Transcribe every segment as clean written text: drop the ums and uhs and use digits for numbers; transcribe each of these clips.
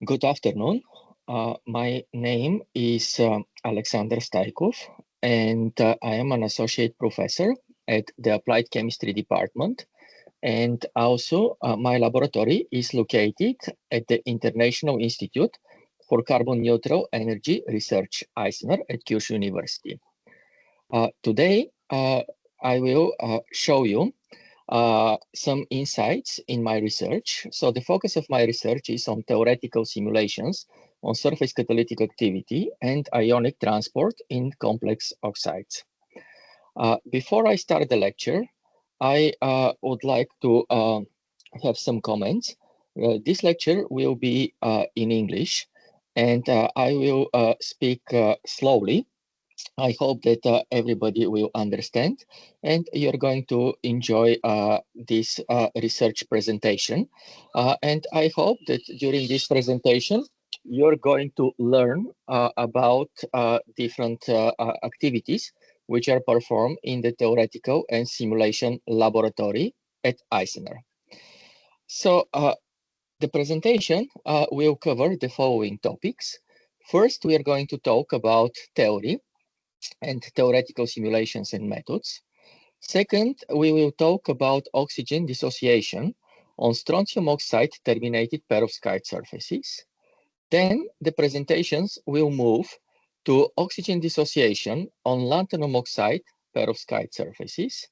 Good afternoon. My name is Alexander Staikov, and I am an associate professor at the Applied Chemistry Department. And also, my laboratory is located at the International Institute for Carbon Neutral Energy Research, Eisner, at Kyushu University. Today, I will show you some insights in my research. So the focus of my research is on theoretical simulations on surface catalytic activity and ionic transport in complex oxides. Before I start the lecture, I would like to have some comments. This lecture will be in English, and I will speak slowly. I hope that everybody will understand, and you're going to enjoy this research presentation. And I hope that during this presentation, you're going to learn about different activities which are performed in the theoretical and simulation laboratory at Eisner. So the presentation will cover the following topics. First, we are going to talk about theory and theoretical simulations and methods. Second, we will talk about oxygen dissociation on strontium oxide terminated perovskite surfaces. Then the presentations will move to oxygen dissociation on lanthanum oxide perovskite surfaces.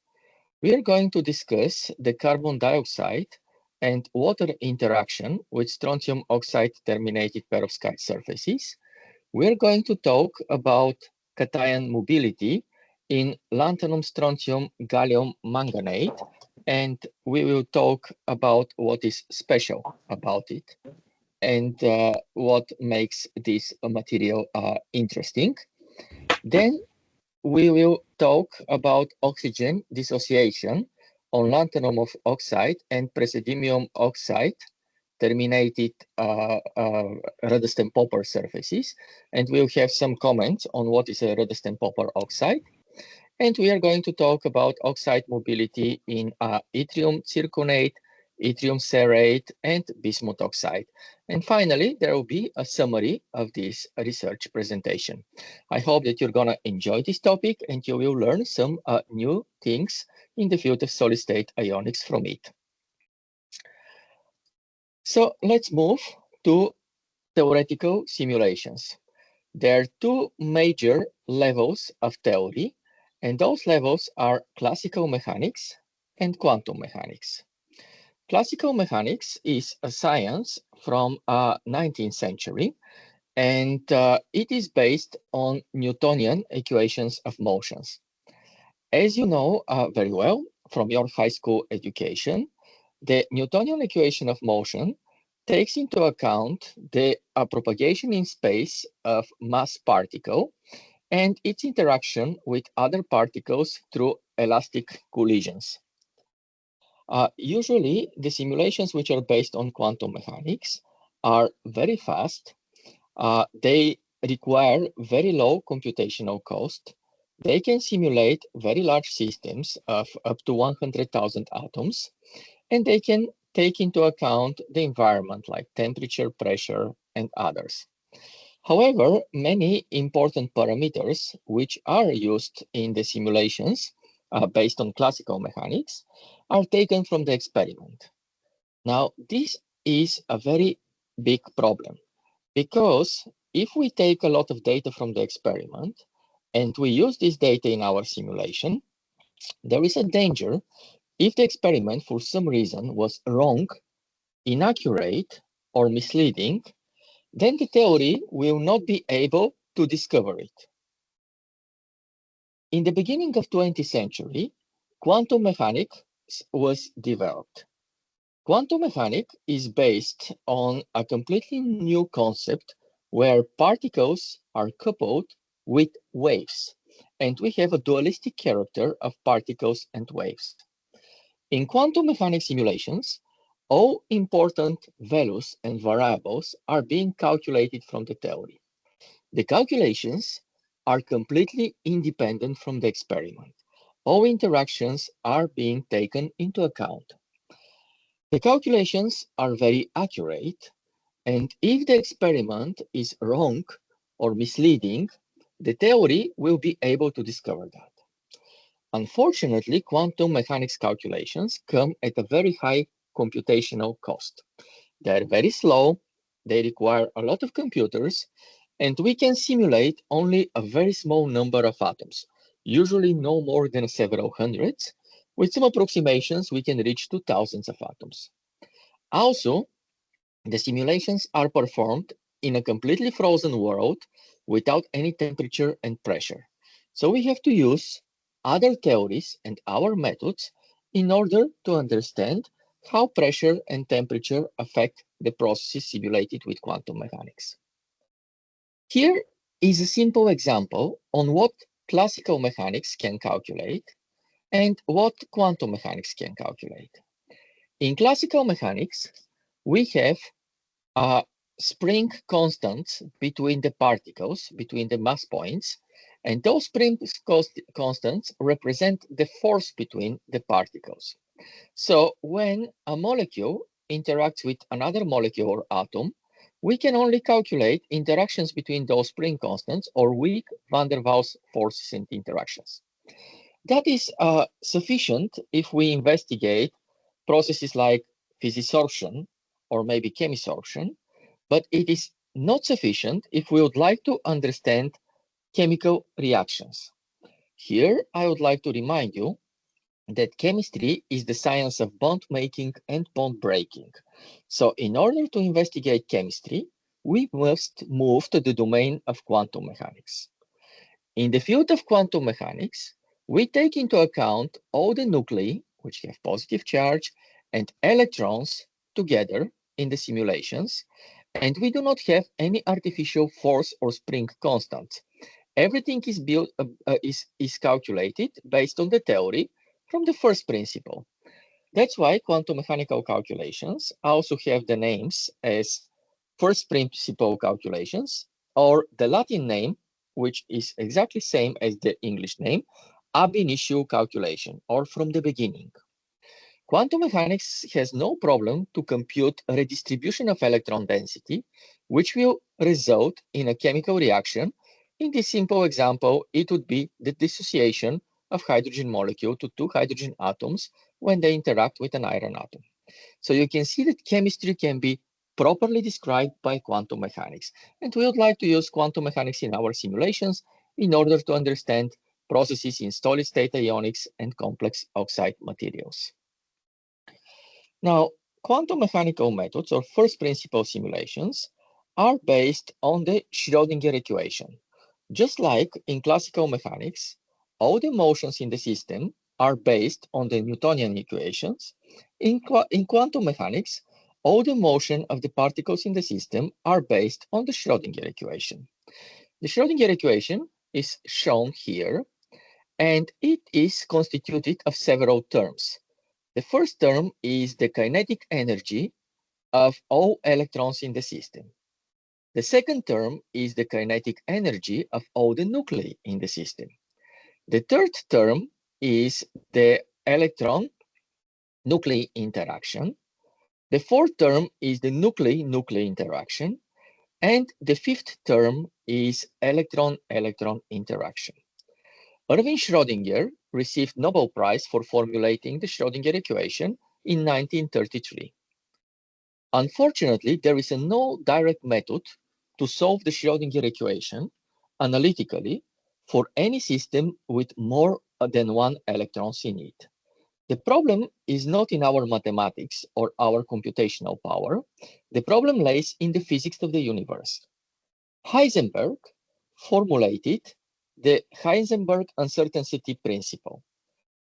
We are going to discuss the carbon dioxide and water interaction with strontium oxide terminated perovskite surfaces. We're going to talk about cation mobility in lanthanum strontium gallium manganate, and we will talk about what is special about it and what makes this material interesting. Then we will talk about oxygen dissociation on lanthanum oxide and praseodymium oxide terminated Rödsten-Popper surfaces, and we'll have some comments on what is a Rödsten-Popper oxide. And we are going to talk about oxide mobility in yttrium zirconate, yttrium cerate, and bismuth oxide. And finally, there will be a summary of this research presentation. I hope that you're gonna enjoy this topic and you will learn some new things in the field of solid-state ionics from it. So let's move to theoretical simulations. There are two major levels of theory, and those levels are classical mechanics and quantum mechanics. Classical mechanics is a science from 19th century, and it is based on Newtonian equations of motions. As you know very well from your high school education, the Newtonian equation of motion takes into account the propagation in space of mass particle and its interaction with other particles through elastic collisions. Usually, the simulations which are based on quantum mechanics are very fast. They require very low computational cost. They can simulate very large systems of up to 100,000 atoms, and they can take into account the environment like temperature, pressure, and others. However, many important parameters which are used in the simulations based on classical mechanics are taken from the experiment. Now, this is a very big problem because if we take a lot of data from the experiment and we use this data in our simulation, there is a danger if the experiment for some reason was wrong, inaccurate, or misleading, then the theory will not be able to discover it. In the beginning of 20th century, quantum mechanics was developed. Quantum mechanics is based on a completely new concept where particles are coupled with waves, and we have a dualistic character of particles and waves. In quantum mechanics simulations, all important values and variables are being calculated from the theory. The calculations are completely independent from the experiment. All interactions are being taken into account. The calculations are very accurate, And if the experiment is wrong or misleading, the theory will be able to discover that. Unfortunately, quantum mechanics calculations come at a very high computational cost. They're very slow, they require a lot of computers, and we can simulate only a very small number of atoms, usually no more than several hundreds. With some approximations, we can reach to thousands of atoms. Also, the simulations are performed in a completely frozen world without any temperature and pressure. So we have to use other theories and our methods in order to understand how pressure and temperature affect the processes simulated with quantum mechanics. Here is a simple example on what classical mechanics can calculate and what quantum mechanics can calculate. In classical mechanics, we have spring constants between the particles, between the mass points, and those spring constants represent the force between the particles. So when a molecule interacts with another molecule or atom, we can only calculate interactions between those spring constants or weak van der Waals forces and interactions. That is sufficient if we investigate processes like physisorption or maybe chemisorption, but it is not sufficient if we would like to understand chemical reactions. Here, I would like to remind you that chemistry is the science of bond making and bond breaking. So in order to investigate chemistry, we must move to the domain of quantum mechanics. In the field of quantum mechanics, we take into account all the nuclei, which have positive charge, and electrons together in the simulations, and we do not have any artificial force or spring constant. Everything is calculated based on the theory from the first principle. That's why quantum mechanical calculations also have the names as first principle calculations, or the Latin name, which is exactly same as the English name, ab initio calculation, or from the beginning. Quantum mechanics has no problem to compute a redistribution of electron density, which will result in a chemical reaction. In this simple example, it would be the dissociation of hydrogen molecule to two hydrogen atoms when they interact with an iron atom. So you can see that chemistry can be properly described by quantum mechanics. And we would like to use quantum mechanics in our simulations in order to understand processes in solid state ionics and complex oxide materials. Now, quantum mechanical methods or first principle simulations are based on the Schrödinger equation. Just like in classical mechanics, all the motions in the system are based on the Newtonian equations. In quantum mechanics, all the motion of the particles in the system are based on the Schrödinger equation. The Schrödinger equation is shown here, and it is constituted of several terms. The first term is the kinetic energy of all electrons in the system. The second term is the kinetic energy of all the nuclei in the system. The third term is the electron-nuclei interaction. The fourth term is the nuclei-nuclei interaction. And the fifth term is electron-electron interaction. Erwin Schrödinger received Nobel Prize for formulating the Schrödinger equation in 1933. Unfortunately, there is no direct method to solve the Schrödinger equation analytically for any system with more than one electrons in it. The problem is not in our mathematics or our computational power. The problem lies in the physics of the universe. Heisenberg formulated the Heisenberg uncertainty principle.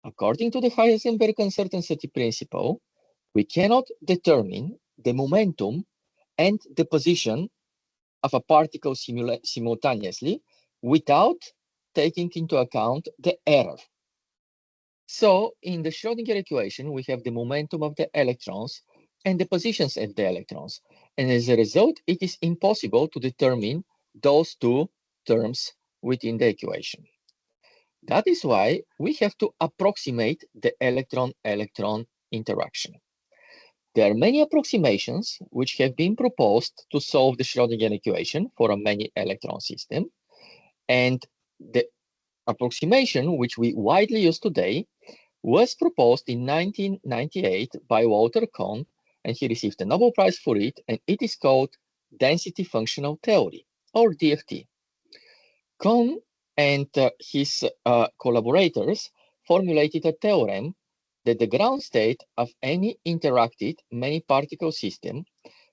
According to the Heisenberg uncertainty principle, we cannot determine the momentum and the position of a particle simultaneously without taking into account the error. So in the Schrödinger equation, we have the momentum of the electrons and the positions of the electrons. And as a result, it is impossible to determine those two terms within the equation. That is why we have to approximate the electron-electron interaction. There are many approximations which have been proposed to solve the Schrödinger equation for a many electron system. And the approximation which we widely use today was proposed in 1998 by Walter Kohn, and he received a Nobel Prize for it, and it is called density functional theory, or DFT. Kohn and his collaborators formulated a theorem that the ground state of any interacted many-particle system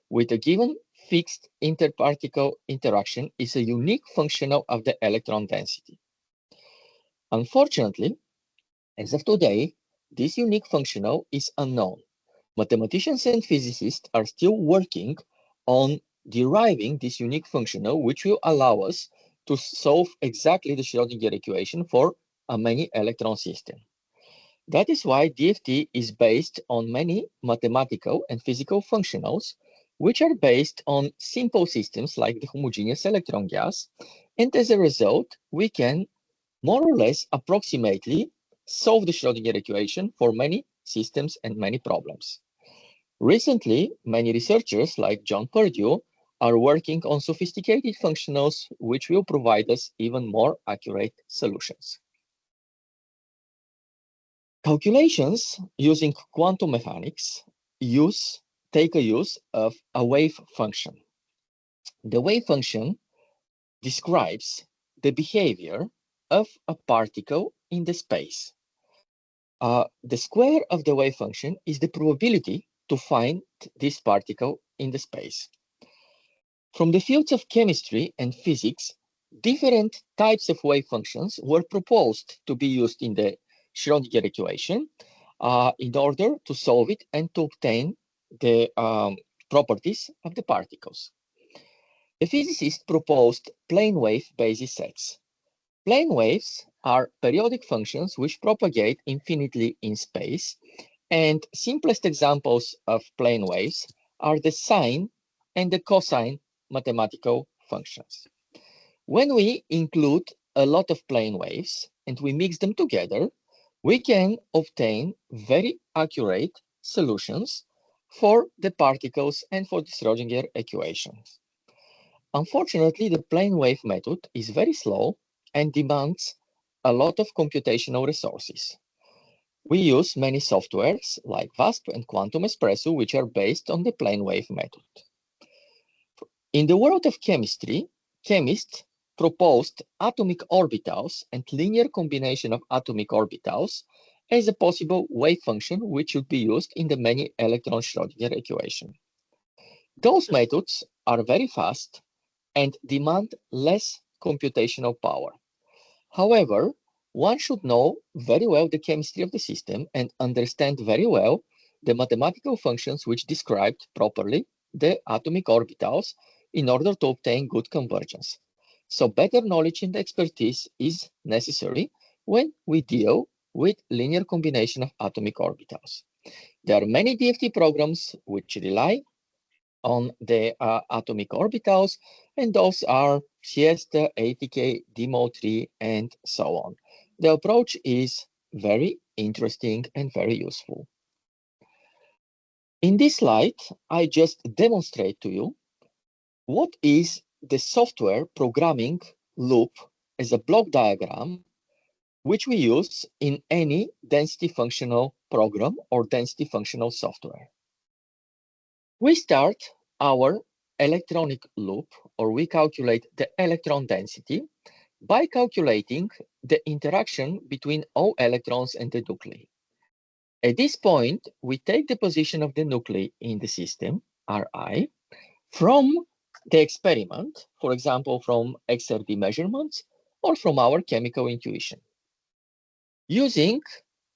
with a given fixed interparticle interaction is a unique functional of the electron density. Unfortunately, as of today, this unique functional is unknown. Mathematicians and physicists are still working on deriving this unique functional, which will allow us to solve exactly the Schrödinger equation for a many electron system. That is why DFT is based on many mathematical and physical functionals, which are based on simple systems like the homogeneous electron gas. And as a result, we can more or less approximately solve the Schrödinger equation for many systems and many problems. Recently, many researchers like John Purdue are working on sophisticated functionals which will provide us even more accurate solutions. Calculations using quantum mechanics take a use of a wave function. The wave function describes the behavior of a particle in the space. The square of the wave function is the probability to find this particle in the space. From the fields of chemistry and physics, different types of wave functions were proposed to be used in the Schrödinger equation in order to solve it and to obtain the properties of the particles. The physicists proposed plane wave basis sets. Plane waves are periodic functions which propagate infinitely in space, and simplest examples of plane waves are the sine and the cosine mathematical functions. When we include a lot of plane waves and we mix them together, we can obtain very accurate solutions for the particles and for the Schrödinger equations. Unfortunately, the plane wave method is very slow and demands a lot of computational resources. We use many softwares like VASP and Quantum Espresso, which are based on the plane wave method. In the world of chemistry, chemists proposed atomic orbitals and linear combination of atomic orbitals as a possible wave function which should be used in the many electron Schrödinger equation. Those methods are very fast and demand less computational power. However, one should know very well the chemistry of the system and understand very well the mathematical functions which described properly the atomic orbitals in order to obtain good convergence. So better knowledge and expertise is necessary when we deal with linear combination of atomic orbitals. There are many DFT programs which rely on the atomic orbitals, and those are Siesta, ATK, DMO3, and so on. The approach is very interesting and very useful. In this slide, I just demonstrate to you what is the software programming loop as a block diagram, which we use in any density functional program or density functional software. We start our electronic loop, or we calculate the electron density by calculating the interaction between all electrons and the nuclei. At this point, we take the position of the nuclei in the system, Ri, from the experiment, for example, from XRD measurements or from our chemical intuition. Using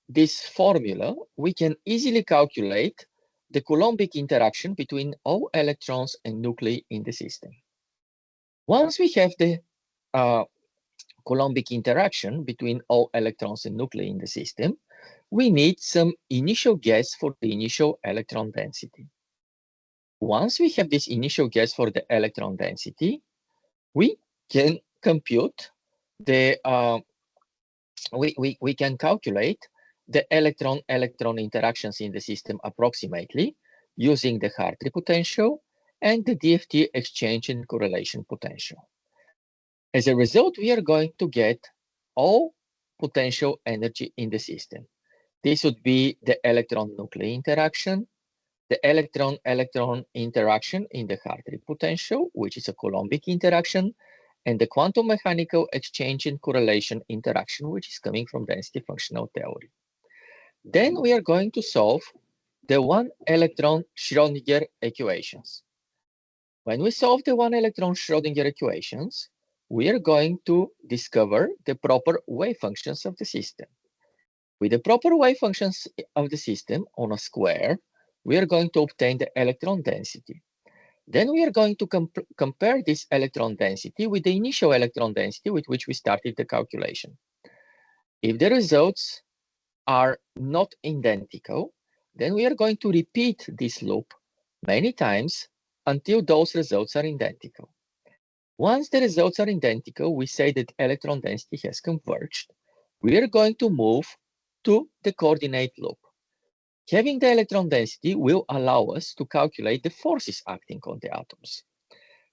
this formula, we can easily calculate the Coulombic interaction between all electrons and nuclei in the system. Once we have the Coulombic interaction between all electrons and nuclei in the system, we need some initial guess for the initial electron density. Once we have this initial guess for the electron density, we can compute the we can calculate the electron-electron interactions in the system approximately using the Hartree potential and the DFT exchange and correlation potential. As a result, we are going to get all potential energy in the system. This would be the electron-nuclei interaction, the electron-electron interaction in the Hartree potential, which is a Coulombic interaction, and the quantum mechanical exchange and correlation interaction, which is coming from density functional theory. Then we are going to solve the one-electron Schrödinger equations. When we solve the one-electron Schrödinger equations, we are going to discover the proper wave functions of the system. With the proper wave functions of the system on a square, we are going to obtain the electron density. Then we are going to compare this electron density with the initial electron density with which we started the calculation. If the results are not identical, then we are going to repeat this loop many times until those results are identical. Once the results are identical, we say that electron density has converged. We are going to move to the coordinate loop. Having the electron density will allow us to calculate the forces acting on the atoms.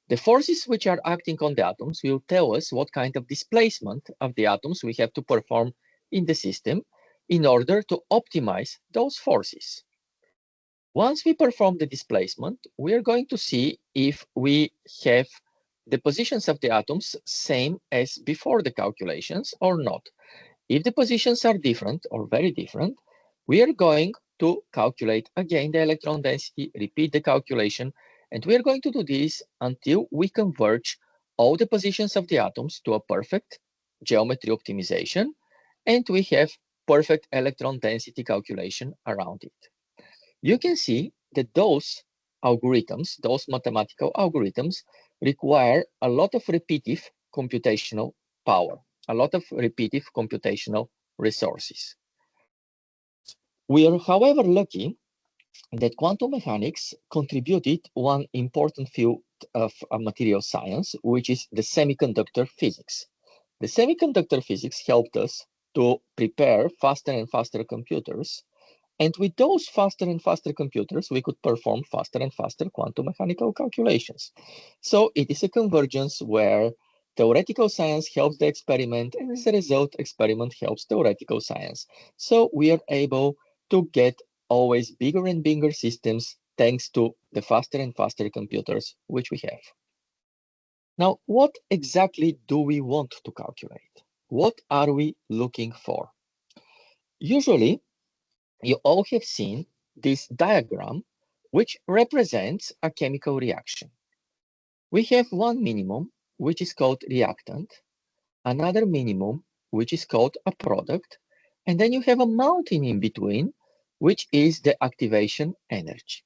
The forces which are acting on the atoms will tell us what kind of displacement of the atoms we have to perform in the system in order to optimize those forces. Once we perform the displacement, we are going to see if we have the positions of the atoms same as before the calculations or not. If the positions are different or very different, we are going to calculate again the electron density, repeat the calculation, and we are going to do this until we converge all the positions of the atoms to a perfect geometry optimization, and we have perfect electron density calculation around it. You can see that those algorithms, those mathematical algorithms, require a lot of repetitive computational power, a lot of repetitive computational resources. We are, however, lucky that quantum mechanics contributed one important field of material science, which is the semiconductor physics. The semiconductor physics helped us to prepare faster and faster computers. And with those faster and faster computers, we could perform faster and faster quantum mechanical calculations. So it is a convergence where theoretical science helps the experiment, and as a result, experiment helps theoretical science. So we are able to get always bigger and bigger systems thanks to the faster and faster computers which we have. Now, what exactly do we want to calculate? What are we looking for? Usually, you all have seen this diagram, which represents a chemical reaction. We have one minimum, which is called reactant, another minimum, which is called a product, and then you have a mountain in between, which is the activation energy.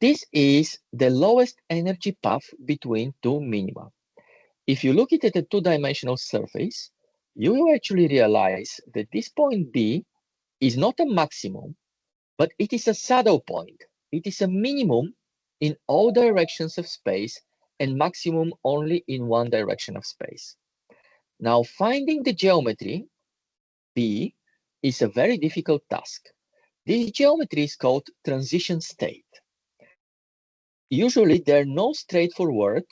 This is the lowest energy path between two minima. If you look at the two-dimensional surface, you will actually realize that this point B is not a maximum, but it is a saddle point. It is a minimum in all directions of space and maximum only in one direction of space. Now, finding the geometry B is a very difficult task. This geometry is called transition state. Usually, there are no straightforward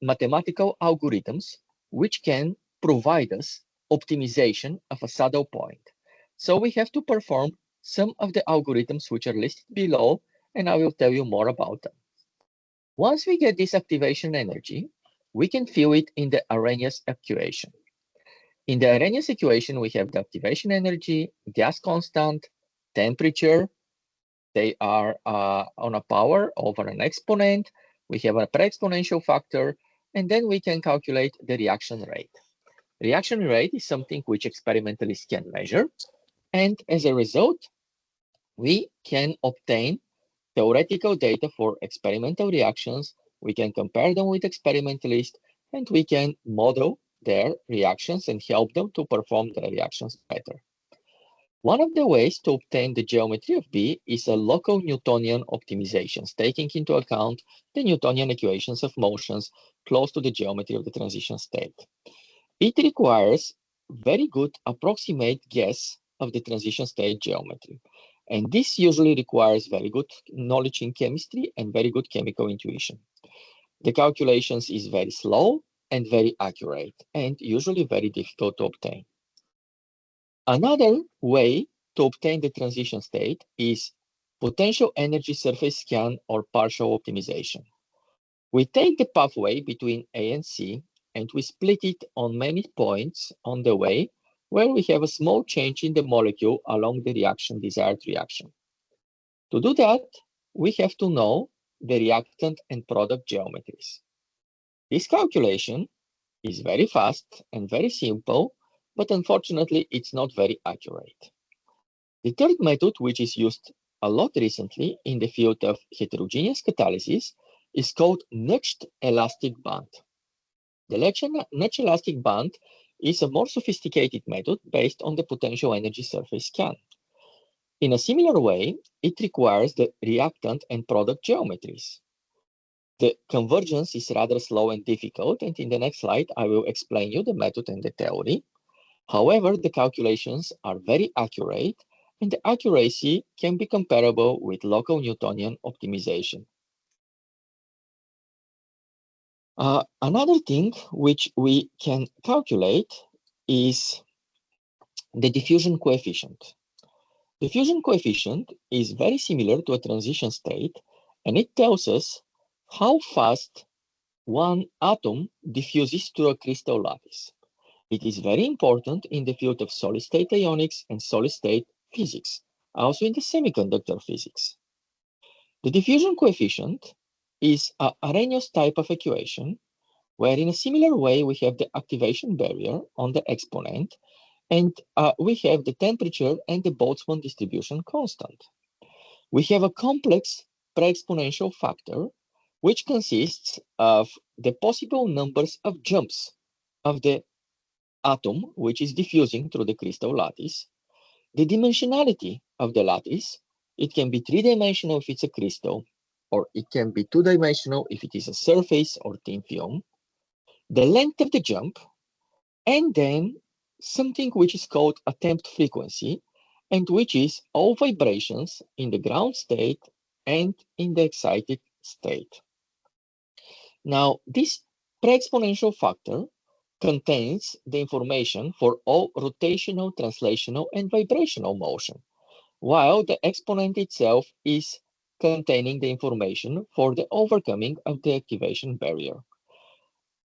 mathematical algorithms which can provide us optimization of a saddle point. So we have to perform some of the algorithms which are listed below, and I will tell you more about them. Once we get this activation energy, we can fill it in the Arrhenius equation. In the Arrhenius equation, we have the activation energy, gas constant, temperature. They are on a power over an exponent. We have a pre-exponential factor, and then we can calculate the reaction rate. Reaction rate is something which experimentalists can measure, and as a result, we can obtain theoretical data for experimental reactions. We can compare them with experimentalists, and we can model their reactions and help them to perform their reactions better. One of the ways to obtain the geometry of B is a local Newtonian optimizations, taking into account the Newtonian equations of motions close to the geometry of the transition state. It requires very good approximate guess of the transition state geometry. And this usually requires very good knowledge in chemistry and very good chemical intuition. The calculations is very slow and very accurate, and usually very difficult to obtain. Another way to obtain the transition state is potential energy surface scan or partial optimization. We take the pathway between A and C and we split it on many points on the way where we have a small change in the molecule along the desired reaction. To do that, we have to know the reactant and product geometries. This calculation is very fast and very simple, but unfortunately, it's not very accurate. The third method, which is used a lot recently in the field of heterogeneous catalysis, is called notched elastic band. The notched elastic band is a more sophisticated method based on the potential energy surface scan. In a similar way, it requires the reactant and product geometries. The convergence is rather slow and difficult, and in the next slide, I will explain you the method and the theory. However, the calculations are very accurate, and the accuracy can be comparable with local Newtonian optimization. Another thing which we can calculate is the diffusion coefficient. Diffusion coefficient is very similar to a transition state, and it tells us how fast one atom diffuses through a crystal lattice. It is very important in the field of solid-state ionics and solid-state physics, also in the semiconductor physics. The diffusion coefficient is an Arrhenius type of equation, where in a similar way we have the activation barrier on the exponent, and we have the temperature and the Boltzmann distribution constant. We have a complex pre-exponential factor, which consists of the possible numbers of jumps of the atom, which is diffusing through the crystal lattice, the dimensionality of the lattice. It can be three-dimensional if it's a crystal, or it can be two-dimensional if it is a surface or thin film, the length of the jump, and then something which is called attempt frequency, and which is all vibrations in the ground state and in the excited state. Now, this pre-exponential factor contains the information for all rotational, translational, and vibrational motion, while the exponent itself is containing the information for the overcoming of the activation barrier.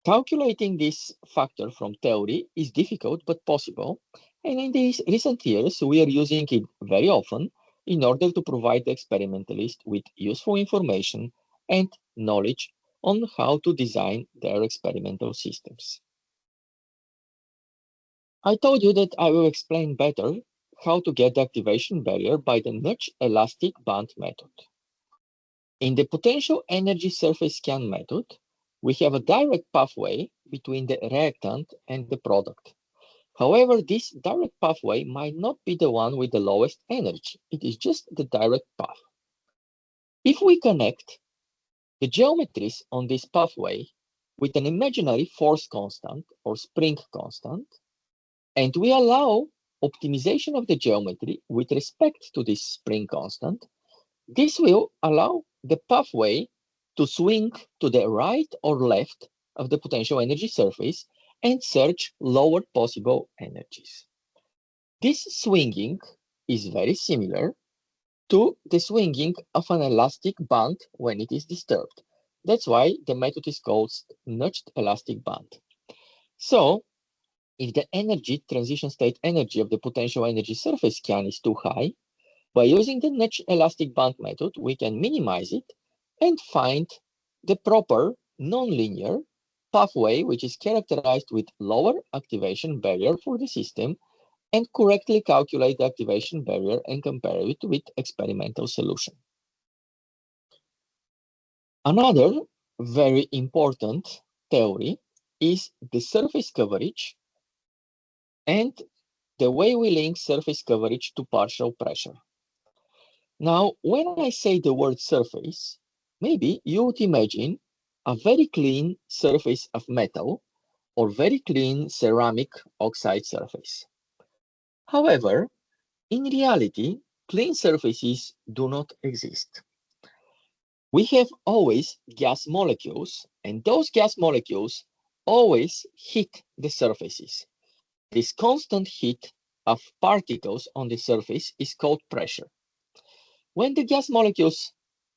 Calculating this factor from theory is difficult but possible, and in these recent years we are using it very often in order to provide the experimentalist with useful information and knowledge on how to design their experimental systems. I told you that I will explain better how to get the activation barrier by the notched elastic band method. In the potential energy surface scan method, we have a direct pathway between the reactant and the product. However, this direct pathway might not be the one with the lowest energy. It is just the direct path. If we connect the geometries on this pathway with an imaginary force constant or spring constant, and we allow optimization of the geometry with respect to this spring constant, this will allow the pathway to swing to the right or left of the potential energy surface and search lower possible energies. This swinging is very similar to the swinging of an elastic band when it is disturbed. That's why the method is called notched elastic band. So, if the energy, transition state energy of the potential energy surface scan is too high, by using the notched elastic band method, we can minimize it and find the proper nonlinear pathway, which is characterized with lower activation barrier for the system, and correctly calculate the activation barrier and compare it with experimental solution. Another very important theory is the surface coverage and the way we link surface coverage to partial pressure. Now, when I say the word surface, maybe you would imagine a very clean surface of metal or very clean ceramic oxide surface. However, in reality, clean surfaces do not exist. We have always gas molecules, and those gas molecules always hit the surfaces. This constant hit of particles on the surface is called pressure. When the gas molecules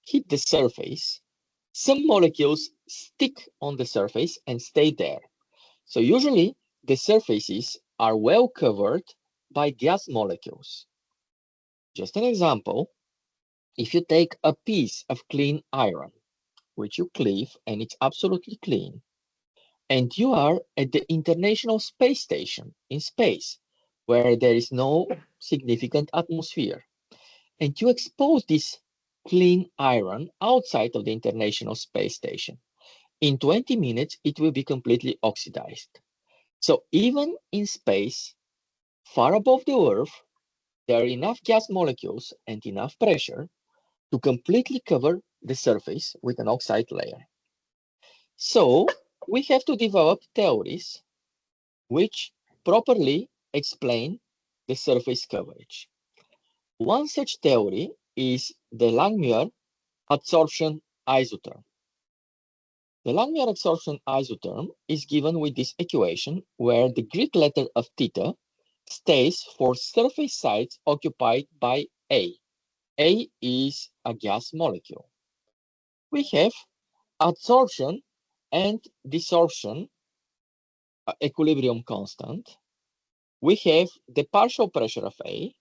hit the surface, some molecules stick on the surface and stay there. So usually the surfaces are well covered by gas molecules. Just an example, if you take a piece of clean iron, which you cleave and it's absolutely clean, and you are at the International Space Station in space, where there is no significant atmosphere, and you expose this clean iron outside of the International Space Station, in 20 minutes, it will be completely oxidized. So even in space, far above the Earth, there are enough gas molecules and enough pressure to completely cover the surface with an oxide layer. So we have to develop theories which properly explain the surface coverage. One such theory is the Langmuir adsorption isotherm. The Langmuir adsorption isotherm is given with this equation where the Greek letter of theta stays for surface sites occupied by A. A is a gas molecule. We have adsorption and desorption equilibrium constant. We have the partial pressure of A,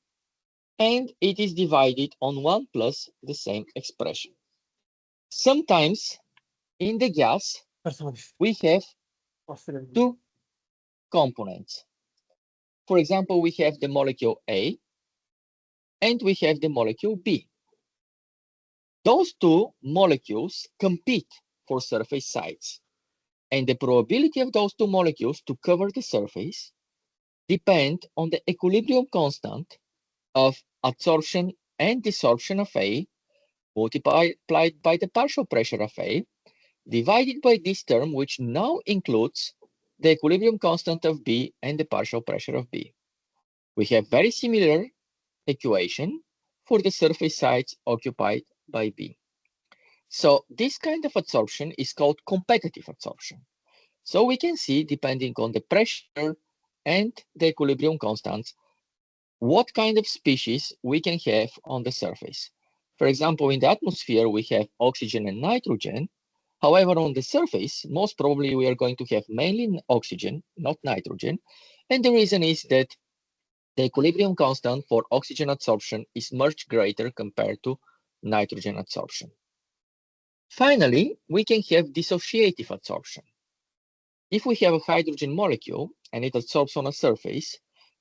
and it is divided on 1 plus the same expression. Sometimes in the gas, we have two components. For example, we have the molecule A and we have the molecule B. Those two molecules compete for surface sites, and the probability of those two molecules to cover the surface depend on the equilibrium constant of adsorption and desorption of A multiplied by the partial pressure of A divided by this term, which now includes the equilibrium constant of B and the partial pressure of B. We have very similar equation for the surface sites occupied by B. So this kind of adsorption is called competitive adsorption. So we can see, depending on the pressure and the equilibrium constants, what kind of species we can have on the surface. For example, in the atmosphere, we have oxygen and nitrogen. However, on the surface, most probably we are going to have mainly oxygen, not nitrogen. And the reason is that the equilibrium constant for oxygen adsorption is much greater compared to nitrogen adsorption. Finally, we can have dissociative adsorption. If we have a hydrogen molecule and it adsorbs on a surface,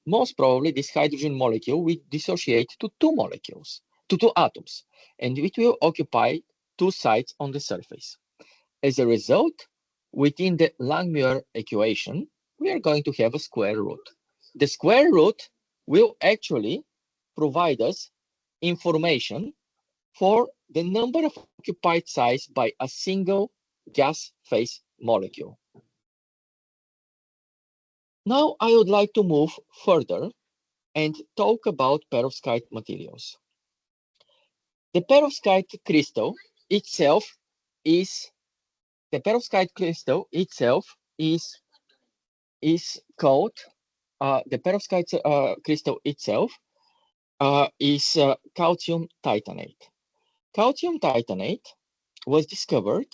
most probably this hydrogen molecule will dissociate to two atoms, and it will occupy two sites on the surface. As a result, within the Langmuir equation, we are going to have a square root. The square root will actually provide us information for the number of occupied sites by a single gas phase molecule. Now I would like to move further and talk about perovskite materials. The perovskite crystal itself is called the perovskite crystal itself is calcium titanate. Calcium titanate was discovered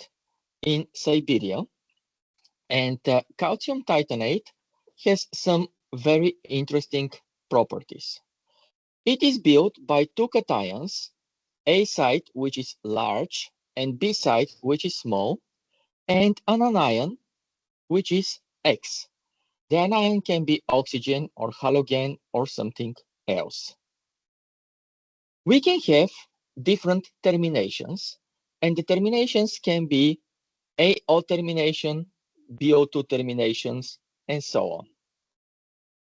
in Siberia, and calcium titanate has some very interesting properties. It is built by two cations, A site, which is large, and B site, which is small, and an anion, which is X. The anion can be oxygen or halogen or something else. We can have different terminations, and the terminations can be AO termination, BO2 terminations, and so on.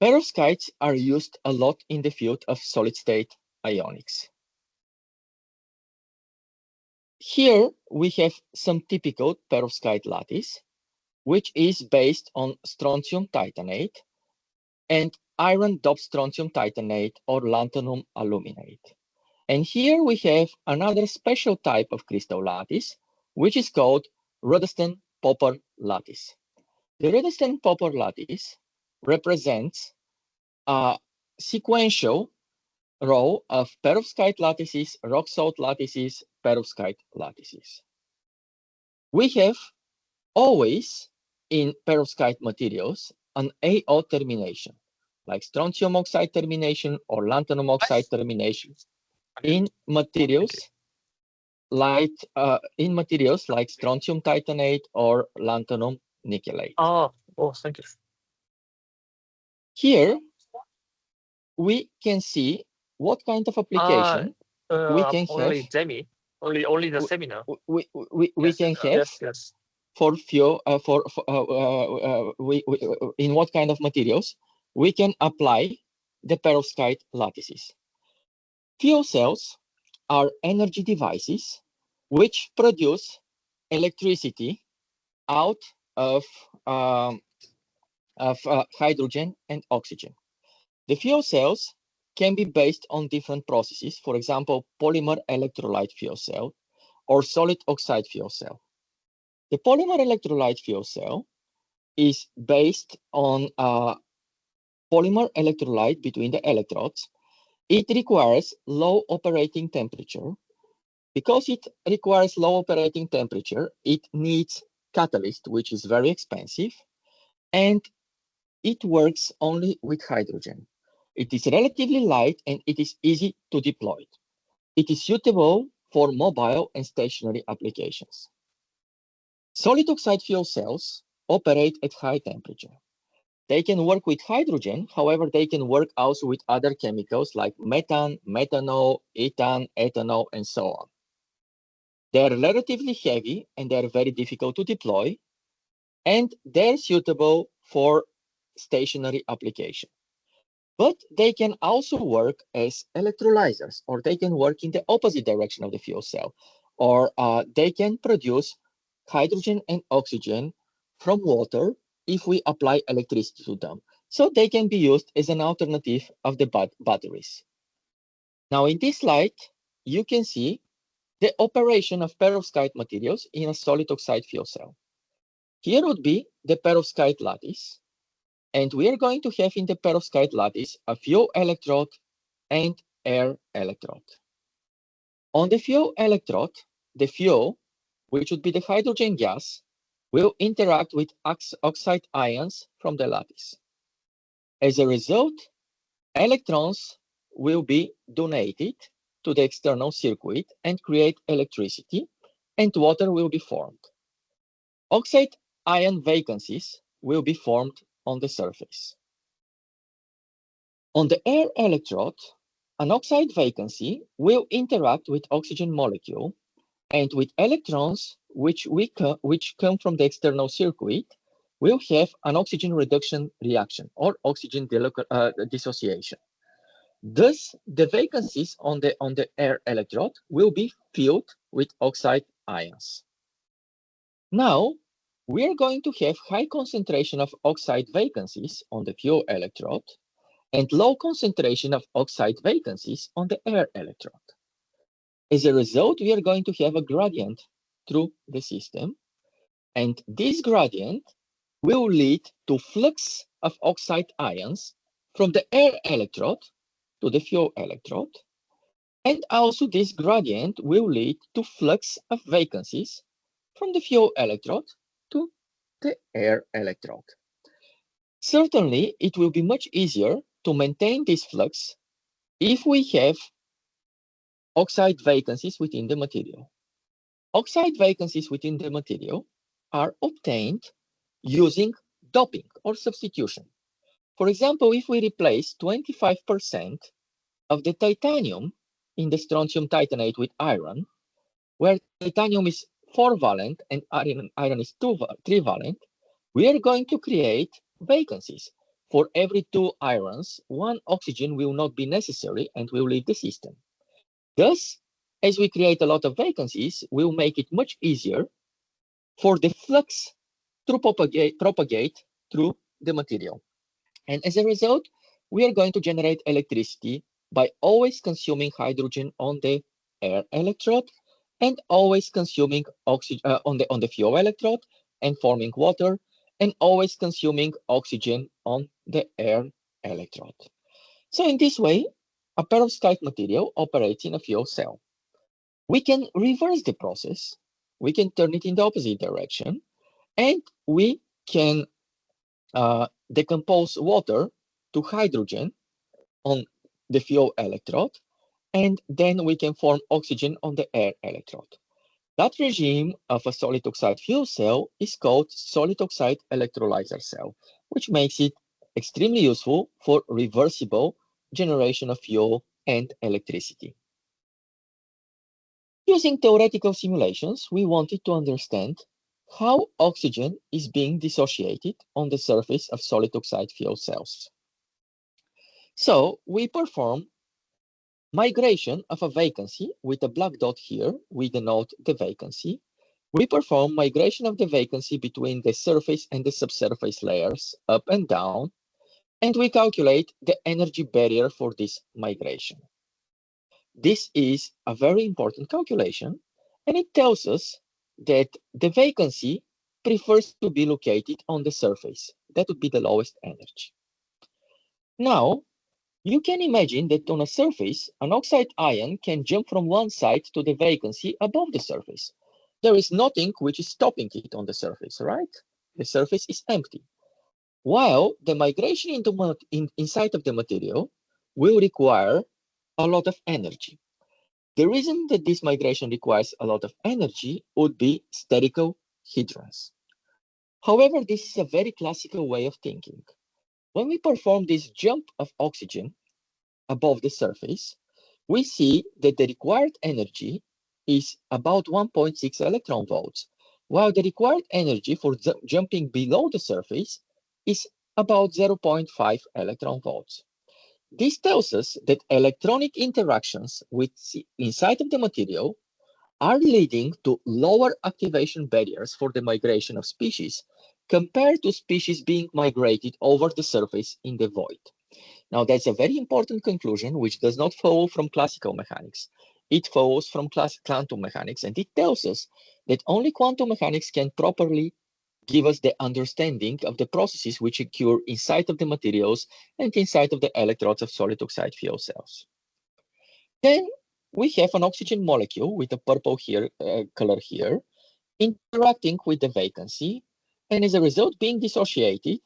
Perovskites are used a lot in the field of solid-state ionics. Here we have some typical perovskite lattice, which is based on strontium titanate and iron doped strontium titanate or lanthanum aluminate. And here we have another special type of crystal lattice, which is called Rhodestone-Popper lattice. The Rhodestone-Popper lattice represents a sequential row of perovskite lattices, rock salt lattices, perovskite lattices. We have always in perovskite materials an AO termination, like strontium oxide termination or lanthanum oxide termination in materials like strontium titanate or lanthanum nickelate. Oh, thank you. Here we can see what kind of application we can only have. semi, only the seminar. We can have yes. for fuel in what kind of materials we can apply the perovskite lattices. Fuel cells are energy devices which produce electricity out of hydrogen and oxygen. The fuel cells can be based on different processes, for example, polymer electrolyte fuel cell or solid oxide fuel cell. The polymer electrolyte fuel cell is based on a polymer electrolyte between the electrodes. It requires low operating temperature. Because it requires low operating temperature, it needs catalyst, which is very expensive, and it works only with hydrogen. It is relatively light and it is easy to deploy. It is suitable for mobile and stationary applications. Solid oxide fuel cells operate at high temperature. They can work with hydrogen, however, they can work also with other chemicals like methane, methanol, ethane, ethanol, and so on. They are relatively heavy and they are very difficult to deploy, and they're suitable for stationary application. But they can also work as electrolyzers, or they can work in the opposite direction of the fuel cell, or they can produce hydrogen and oxygen from water if we apply electricity to them. So they can be used as an alternative of the batteries. Now in this slide, you can see the operation of perovskite materials in a solid oxide fuel cell. Here would be the perovskite lattice, and we are going to have in the perovskite lattice a fuel electrode and air electrode. On the fuel electrode, the fuel, which would be the hydrogen gas, will interact with oxide ions from the lattice. As a result, electrons will be donated to the external circuit and create electricity, and water will be formed. Oxide ion vacancies will be formed on the surface. On the air electrode, an oxide vacancy will interact with oxygen molecule, and with electrons which come from the external circuit, will have an oxygen reduction reaction or oxygen dissociation. Thus, the vacancies on the air electrode will be filled with oxide ions. Now, we are going to have high concentration of oxide vacancies on the fuel electrode and low concentration of oxide vacancies on the air electrode. As a result, we are going to have a gradient through the system, and this gradient will lead to flux of oxide ions from the air electrode to the fuel electrode, and also this gradient will lead to flux of vacancies from the fuel electrode to the air electrode. Certainly, it will be much easier to maintain this flux if we have oxide vacancies within the material. Oxide vacancies within the material are obtained using doping or substitution. For example, if we replace 25% of the titanium in the strontium titanate with iron, where titanium is 4-valent and iron is 3-valent, we are going to create vacancies. For every 2 irons, 1 oxygen will not be necessary and will leave the system. Thus, as we create a lot of vacancies, we'll make it much easier for the flux to propagate through the material. And as a result, we are going to generate electricity by always consuming hydrogen on the air electrode and always consuming oxygen on the fuel electrode and forming water, and always consuming oxygen on the air electrode. So in this way, a perovskite material operates in a fuel cell. We can reverse the process, we can turn it in the opposite direction, and we can decompose water to hydrogen on the fuel electrode, and then we can form oxygen on the air electrode. That regime of a solid oxide fuel cell is called solid oxide electrolyzer cell, which makes it extremely useful for reversible generation of fuel and electricity. Using theoretical simulations, we wanted to understand how oxygen is being dissociated on the surface of solid oxide fuel cells. So we perform migration of a vacancy with a black dot here, we denote the vacancy. We perform migration of the vacancy between the surface and the subsurface layers, up and down, and we calculate the energy barrier for this migration. This is a very important calculation, and it tells us that the vacancy prefers to be located on the surface. That would be the lowest energy. Now, you can imagine that on a surface, an oxide ion can jump from one side to the vacancy above the surface. There is nothing which is stopping it on the surface, right? The surface is empty. While the migration inside of the material will require a lot of energy. The reason that this migration requires a lot of energy would be spherical hydrons. However, this is a very classical way of thinking. When we perform this jump of oxygen above the surface, we see that the required energy is about 1.6 electron volts, while the required energy for jumping below the surface is about 0.5 electron volts. This tells us that electronic interactions inside of the material are leading to lower activation barriers for the migration of species compared to species being migrated over the surface in the void. Now, that's a very important conclusion, which does not follow from classical mechanics. It follows from quantum mechanics, and it tells us that only quantum mechanics can properly give us the understanding of the processes which occur inside of the materials and inside of the electrodes of solid oxide fuel cells. Then we have an oxygen molecule with a purple color here, interacting with the vacancy, and as a result being dissociated,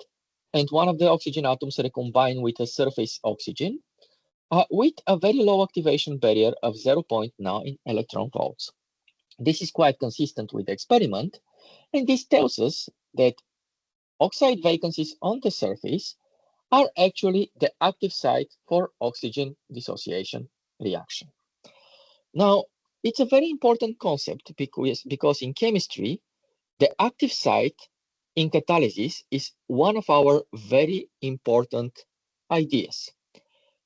and one of the oxygen atoms recombine with a surface oxygen with a very low activation barrier of 0.9 electron volts. This is quite consistent with the experiment, and this tells us that oxide vacancies on the surface are actually the active site for oxygen dissociation reaction. Now, it's a very important concept because in chemistry, the active site in catalysis is one of our very important ideas.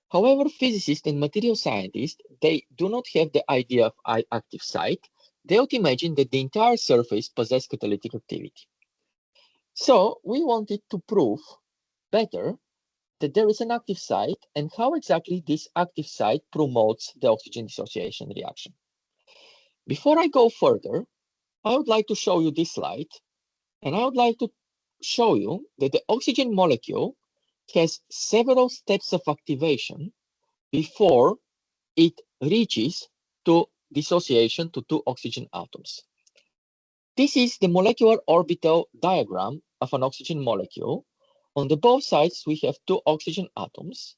However, physicists and material scientists, they do not have the idea of active site. They would imagine that the entire surface possesses catalytic activity. So we wanted to prove better that there is an active site and how exactly this active site promotes the oxygen dissociation reaction. Before I go further, I would like to show you this slide, and I would like to show you that the oxygen molecule has several steps of activation before it reaches to dissociation to two oxygen atoms. This is the molecular orbital diagram of an oxygen molecule. On the both sides, we have two oxygen atoms,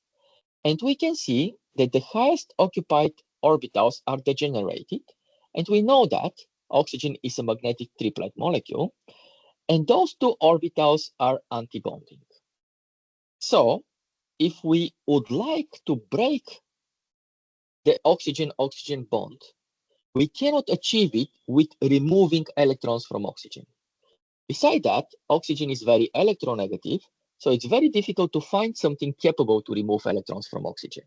and we can see that the highest occupied orbitals are degenerated, and we know that oxygen is a magnetic triplet molecule, and those two orbitals are antibonding. So if we would like to break the oxygen-oxygen bond, we cannot achieve it with removing electrons from oxygen. Besides that, oxygen is very electronegative, so it's very difficult to find something capable to remove electrons from oxygen.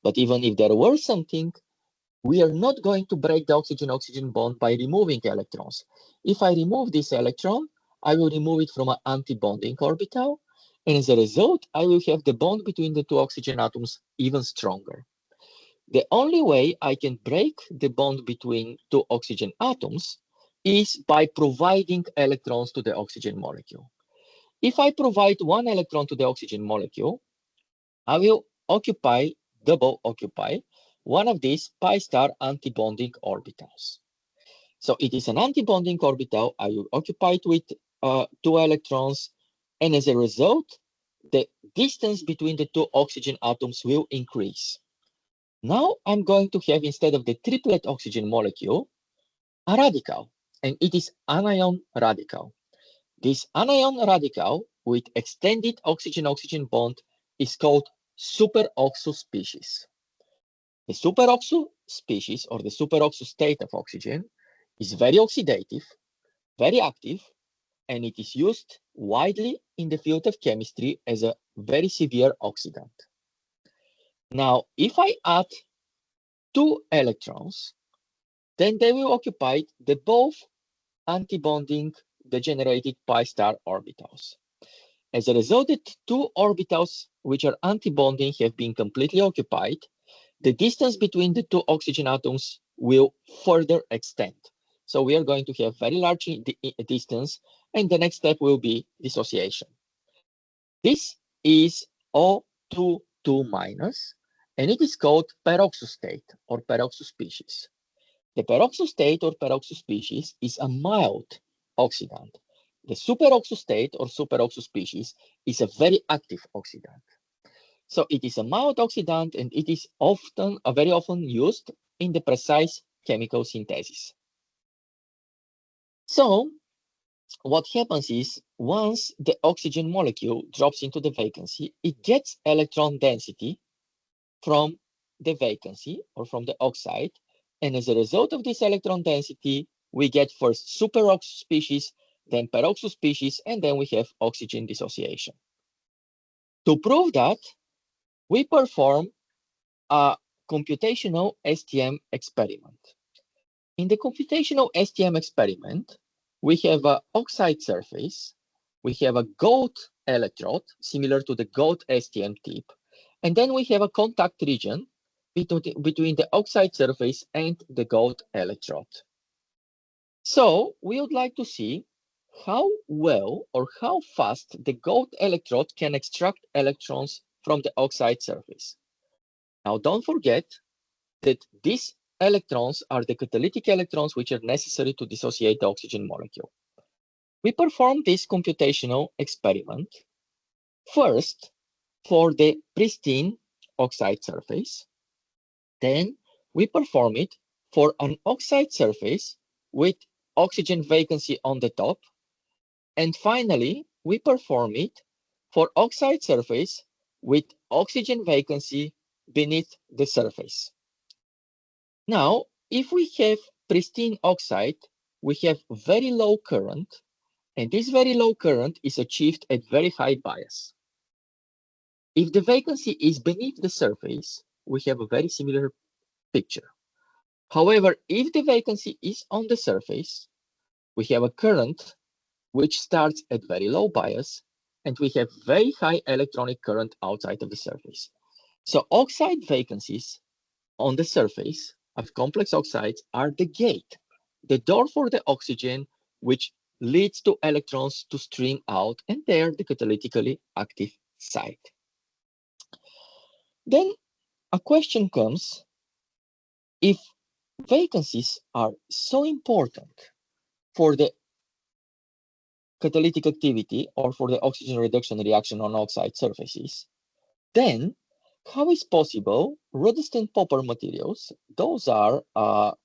But even if there were something, we are not going to break the oxygen-oxygen bond by removing electrons. If I remove this electron, I will remove it from an antibonding orbital, and as a result, I will have the bond between the two oxygen atoms even stronger. The only way I can break the bond between two oxygen atoms is by providing electrons to the oxygen molecule. If I provide one electron to the oxygen molecule, I will double occupy one of these pi star antibonding orbitals. So it is an antibonding orbital. I will occupy it with two electrons, and as a result, the distance between the two oxygen atoms will increase. Now I'm going to have, instead of the triplet oxygen molecule, a radical, and it is anion radical. This anion radical with extended oxygen-oxygen bond is called superoxo species. The superoxo species, or the superoxo state of oxygen, is very oxidative, very active, and it is used widely in the field of chemistry as a very severe oxidant. Now, if I add two electrons, then they will occupy the both antibonding degenerated pi star orbitals. As a result, the two orbitals which are antibonding have been completely occupied. The distance between the two oxygen atoms will further extend. So we are going to have very large distance, and the next step will be dissociation. This is O22 minus, and it is called peroxo state or peroxo species. The peroxo state or peroxo species is a mild oxidant. The superoxo state or superoxo species is a very active oxidant. So it is a mild oxidant, and it is very often used in the precise chemical synthesis. So what happens is, once the oxygen molecule drops into the vacancy, it gets electron density from the vacancy or from the oxide. And as a result of this electron density, we get first superoxo species, then peroxo species, and then we have oxygen dissociation. To prove that, we perform a computational STM experiment. In the computational STM experiment, we have an oxide surface, we have a gold electrode, similar to the gold STM tip, and then we have a contact region between the oxide surface and the gold electrode. So we would like to see how well or how fast the gold electrode can extract electrons from the oxide surface. Now, don't forget that these electrons are the catalytic electrons which are necessary to dissociate the oxygen molecule. We perform this computational experiment first for the pristine oxide surface. Then we perform it for an oxide surface with oxygen vacancy on the top. And finally, we perform it for oxide surface with oxygen vacancy beneath the surface. Now, if we have pristine oxide, we have very low current, and this very low current is achieved at very high bias. If the vacancy is beneath the surface, we have a very similar picture. However, if the vacancy is on the surface, we have a current which starts at very low bias, and we have very high electronic current outside of the surface. So oxide vacancies on the surface of complex oxides are the gate, the door for the oxygen, which leads to electrons to stream out, and they are the catalytically active site. Then a question comes, if vacancies are so important for the catalytic activity or for the oxygen reduction reaction on oxide surfaces, then how is possible Rhodestan Popper materials, those are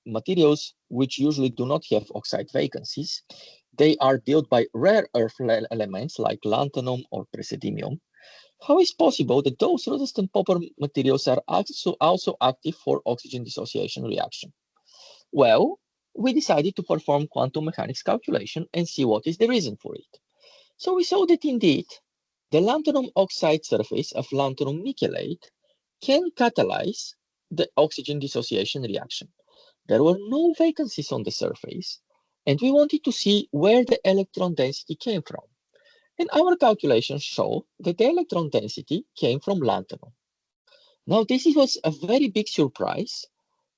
materials which usually do not have oxide vacancies. They are built by rare earth elements like lanthanum or praseodymium. How is possible that those Rhodestan Popper materials are also active for oxygen dissociation reaction? Well, we decided to perform quantum mechanics calculation and see what is the reason for it. So we saw that indeed, the lanthanum oxide surface of lanthanum nickelate can catalyze the oxygen dissociation reaction. There were no vacancies on the surface, and we wanted to see where the electron density came from. And our calculations show that the electron density came from lanthanum. Now, this was a very big surprise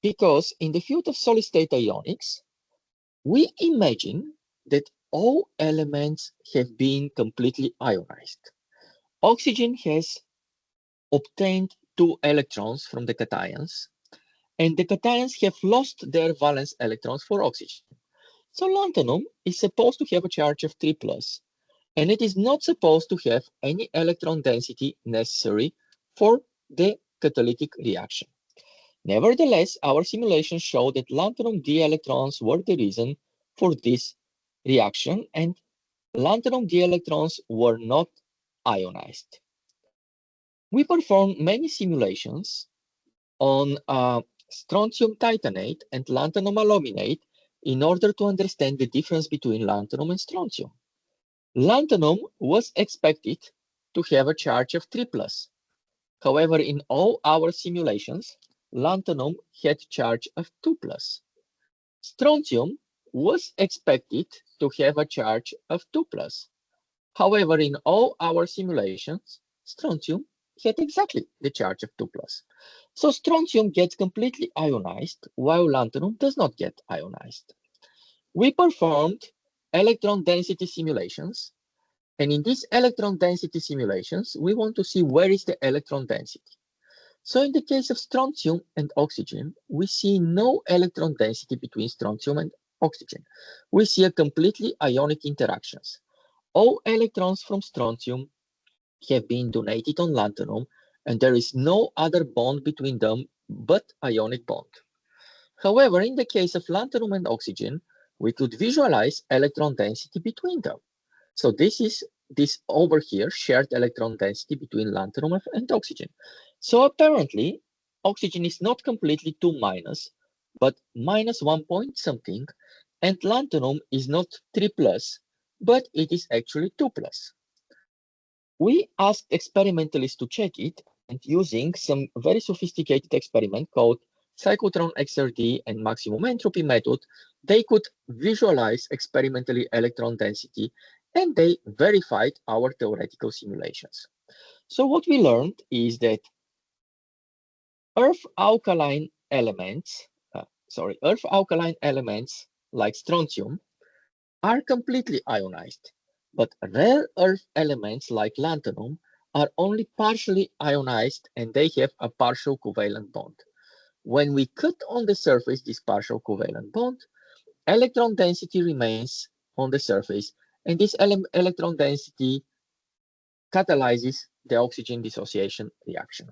because in the field of solid-state ionics, we imagine that all elements have been completely ionized. Oxygen has obtained 2 electrons from the cations, and the cations have lost their valence electrons for oxygen. So lanthanum is supposed to have a charge of 3+, and it is not supposed to have any electron density necessary for the catalytic reaction. Nevertheless, our simulations show that lanthanum d electrons were the reason for this reaction, and lanthanum d electrons were not ionized. We performed many simulations on strontium titanate and lanthanum aluminate in order to understand the difference between lanthanum and strontium. Lanthanum was expected to have a charge of 3+. However, in all our simulations, lanthanum had charge of 2+. Strontium was expected to have a charge of 2+. However, in all our simulations, strontium had exactly the charge of 2+. So strontium gets completely ionized, while lanthanum does not get ionized. We performed electron density simulations, and in these electron density simulations, we want to see where is the electron density. So in the case of strontium and oxygen, we see no electron density between strontium and oxygen. We see a completely ionic interactions. All electrons from strontium have been donated on lanthanum, and there is no other bond between them but ionic bond. However, in the case of lanthanum and oxygen, we could visualize electron density between them. So this is this over here, shared electron density between lanthanum and oxygen. So apparently, oxygen is not completely 2-, but -1 point something, and lanthanum is not 3+, but it is actually 2+. We asked experimentalists to check it, and using some very sophisticated experiment called cyclotron XRD and maximum entropy method, they could visualize experimentally electron density, and they verified our theoretical simulations. So what we learned is that Earth alkaline elements like strontium are completely ionized, but rare earth elements like lanthanum are only partially ionized, and they have a partial covalent bond. When we cut on the surface this partial covalent bond, electron density remains on the surface, and this electron density catalyzes the oxygen dissociation reaction.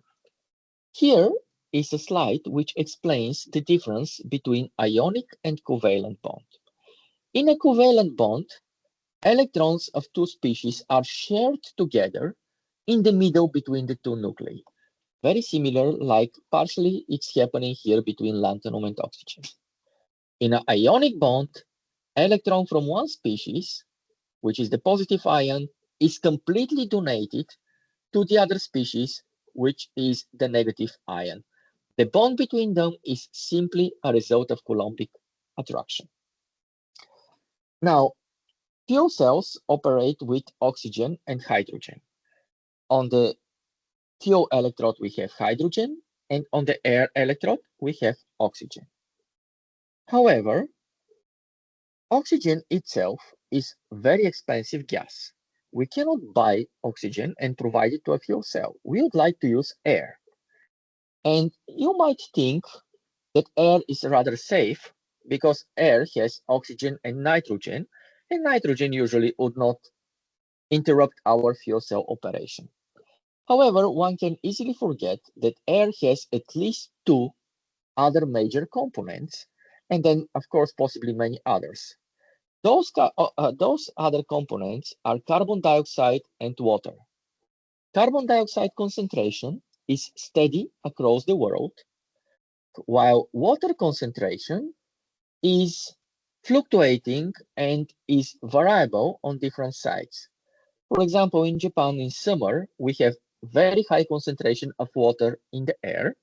Here is a slide which explains the difference between ionic and covalent bond. In a covalent bond, electrons of two species are shared together in the middle between the two nuclei. Very similar, like partially it's happening here between lanthanum and oxygen. In an ionic bond, electron from one species, which is the positive ion, is completely donated to the other species, which is the negative ion. The bond between them is simply a result of Coulombic attraction. Now, fuel cells operate with oxygen and hydrogen. On the fuel electrode, we have hydrogen, and on the air electrode, we have oxygen. However, oxygen itself is very expensive gas. We cannot buy oxygen and provide it to a fuel cell. We would like to use air. And you might think that air is rather safe because air has oxygen and nitrogen usually would not interrupt our fuel cell operation. However, one can easily forget that air has at least 2 other major components, and then, of course, possibly many others. Those other components are carbon dioxide and water. Carbon dioxide concentration is steady across the world, while water concentration is fluctuating and is variable on different sites. For example, in Japan in summer, we have very high concentration of water in the air,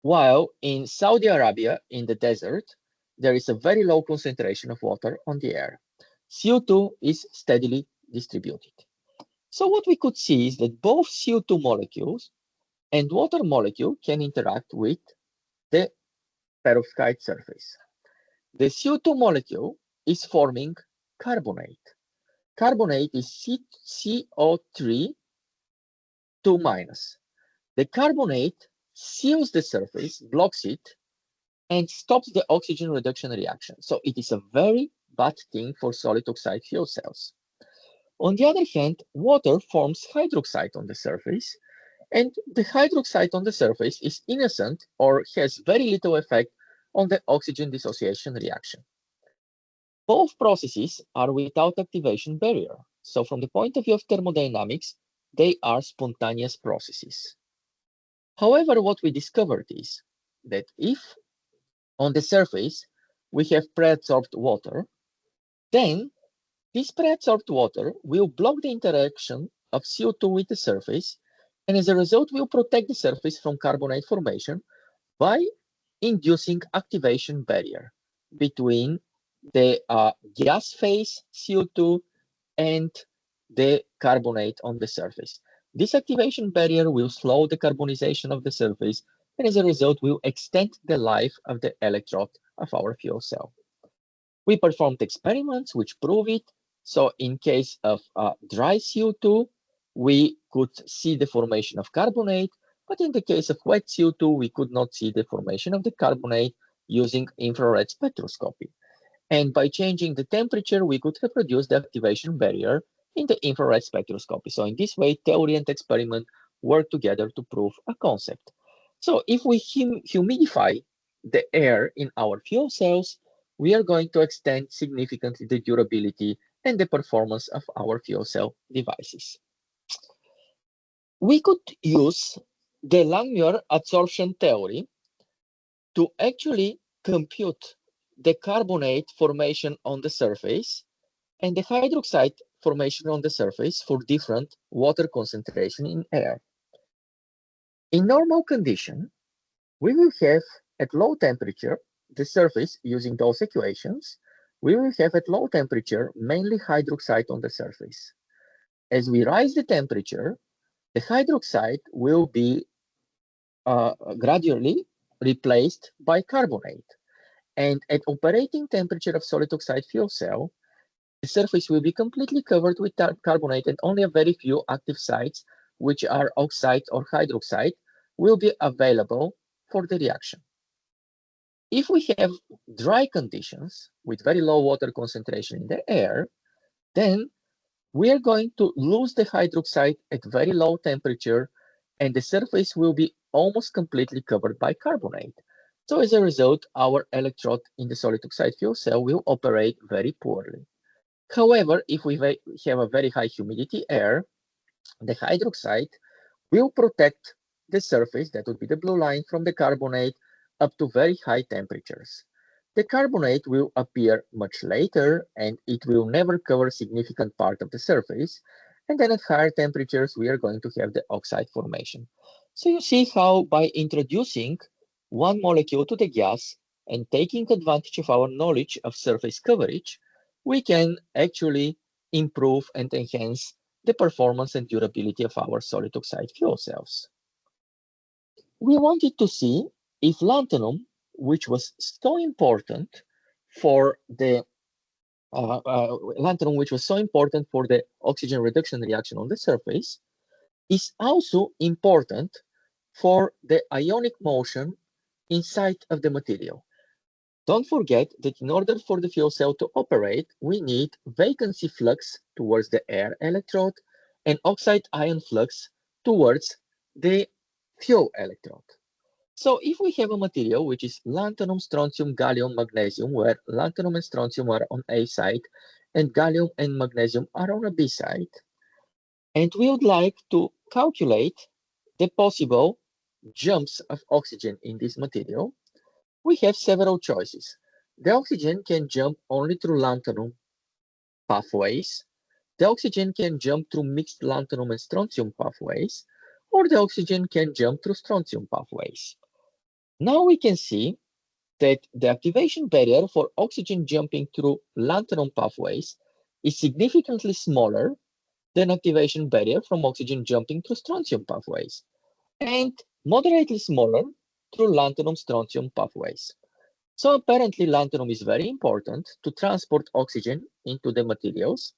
while in Saudi Arabia, in the desert, there is a very low concentration of water on the air. CO2 is steadily distributed. So what we could see is that both CO2 molecules and water molecule can interact with the perovskite surface. The CO2 molecule is forming carbonate. Carbonate is CO3 2 minus. The carbonate seals the surface, blocks it, and stops the oxygen reduction reaction. So it is a very bad thing for solid oxide fuel cells. On the other hand, water forms hydroxide on the surface, and the hydroxide on the surface is innocent or has very little effect on the oxygen dissociation reaction. Both processes are without activation barrier. So from the point of view of thermodynamics, they are spontaneous processes. However, what we discovered is that if on the surface we have pre-adsorbed water, then this pre-adsorbed water will block the interaction of CO2 with the surface, and as a result will protect the surface from carbonate formation by inducing activation barrier between the gas phase CO2 and the carbonate on the surface. This activation barrier will slow the carbonization of the surface, and as a result will extend the life of the electrode of our fuel cell. We performed experiments which prove it. So in case of dry CO2, we could see the formation of carbonate, but in the case of wet CO2, we could not see the formation of the carbonate using infrared spectroscopy. And by changing the temperature, we could reproduce the activation barrier in the infrared spectroscopy. So in this way, theory and experiment work together to prove a concept. So if we humidify the air in our fuel cells, we are going to extend significantly the durability and the performance of our fuel cell devices. We could use the Langmuir adsorption theory to actually compute the carbonate formation on the surface and the hydroxide formation on the surface for different water concentration in air. In normal condition, we will have at low temperature the surface using those equations. We will have at low temperature mainly hydroxide on the surface. As we rise the temperature, the hydroxide will be gradually replaced by carbonate. And at operating temperature of solid oxide fuel cell, the surface will be completely covered with carbonate, and only a very few active sites, which are oxide or hydroxide, will be available for the reaction. If we have dry conditions with very low water concentration in the air, then we are going to lose the hydroxide at very low temperature, and the surface will be almost completely covered by carbonate. So as a result, our electrode in the solid oxide fuel cell will operate very poorly. However, if we have a very high humidity air, the hydroxide will protect the surface, that would be the blue line, from the carbonate up to very high temperatures. The carbonate will appear much later, and it will never cover a significant part of the surface. And then at higher temperatures, we are going to have the oxide formation. So you see how by introducing one molecule to the gas and taking advantage of our knowledge of surface coverage, we can actually improve and enhance the performance and durability of our solid oxide fuel cells. We wanted to see if lanthanum, which was so important for the oxygen reduction reaction on the surface, is also important for the ionic motion inside of the material. Don't forget that in order for the fuel cell to operate, we need vacancy flux towards the air electrode and oxide ion flux towards the fuel electrode. So if we have a material which is lanthanum, strontium, gallium, magnesium, where lanthanum and strontium are on A side and gallium and magnesium are on a B side, and we would like to calculate the possible jumps of oxygen in this material, we have several choices. The oxygen can jump only through lanthanum pathways. The oxygen can jump through mixed lanthanum and strontium pathways, or the oxygen can jump through strontium pathways. Now we can see that the activation barrier for oxygen jumping through lanthanum pathways is significantly smaller than activation barrier from oxygen jumping through strontium pathways. and moderately smaller through lanthanum-strontium pathways. So apparently lanthanum is very important to transport oxygen into the materials,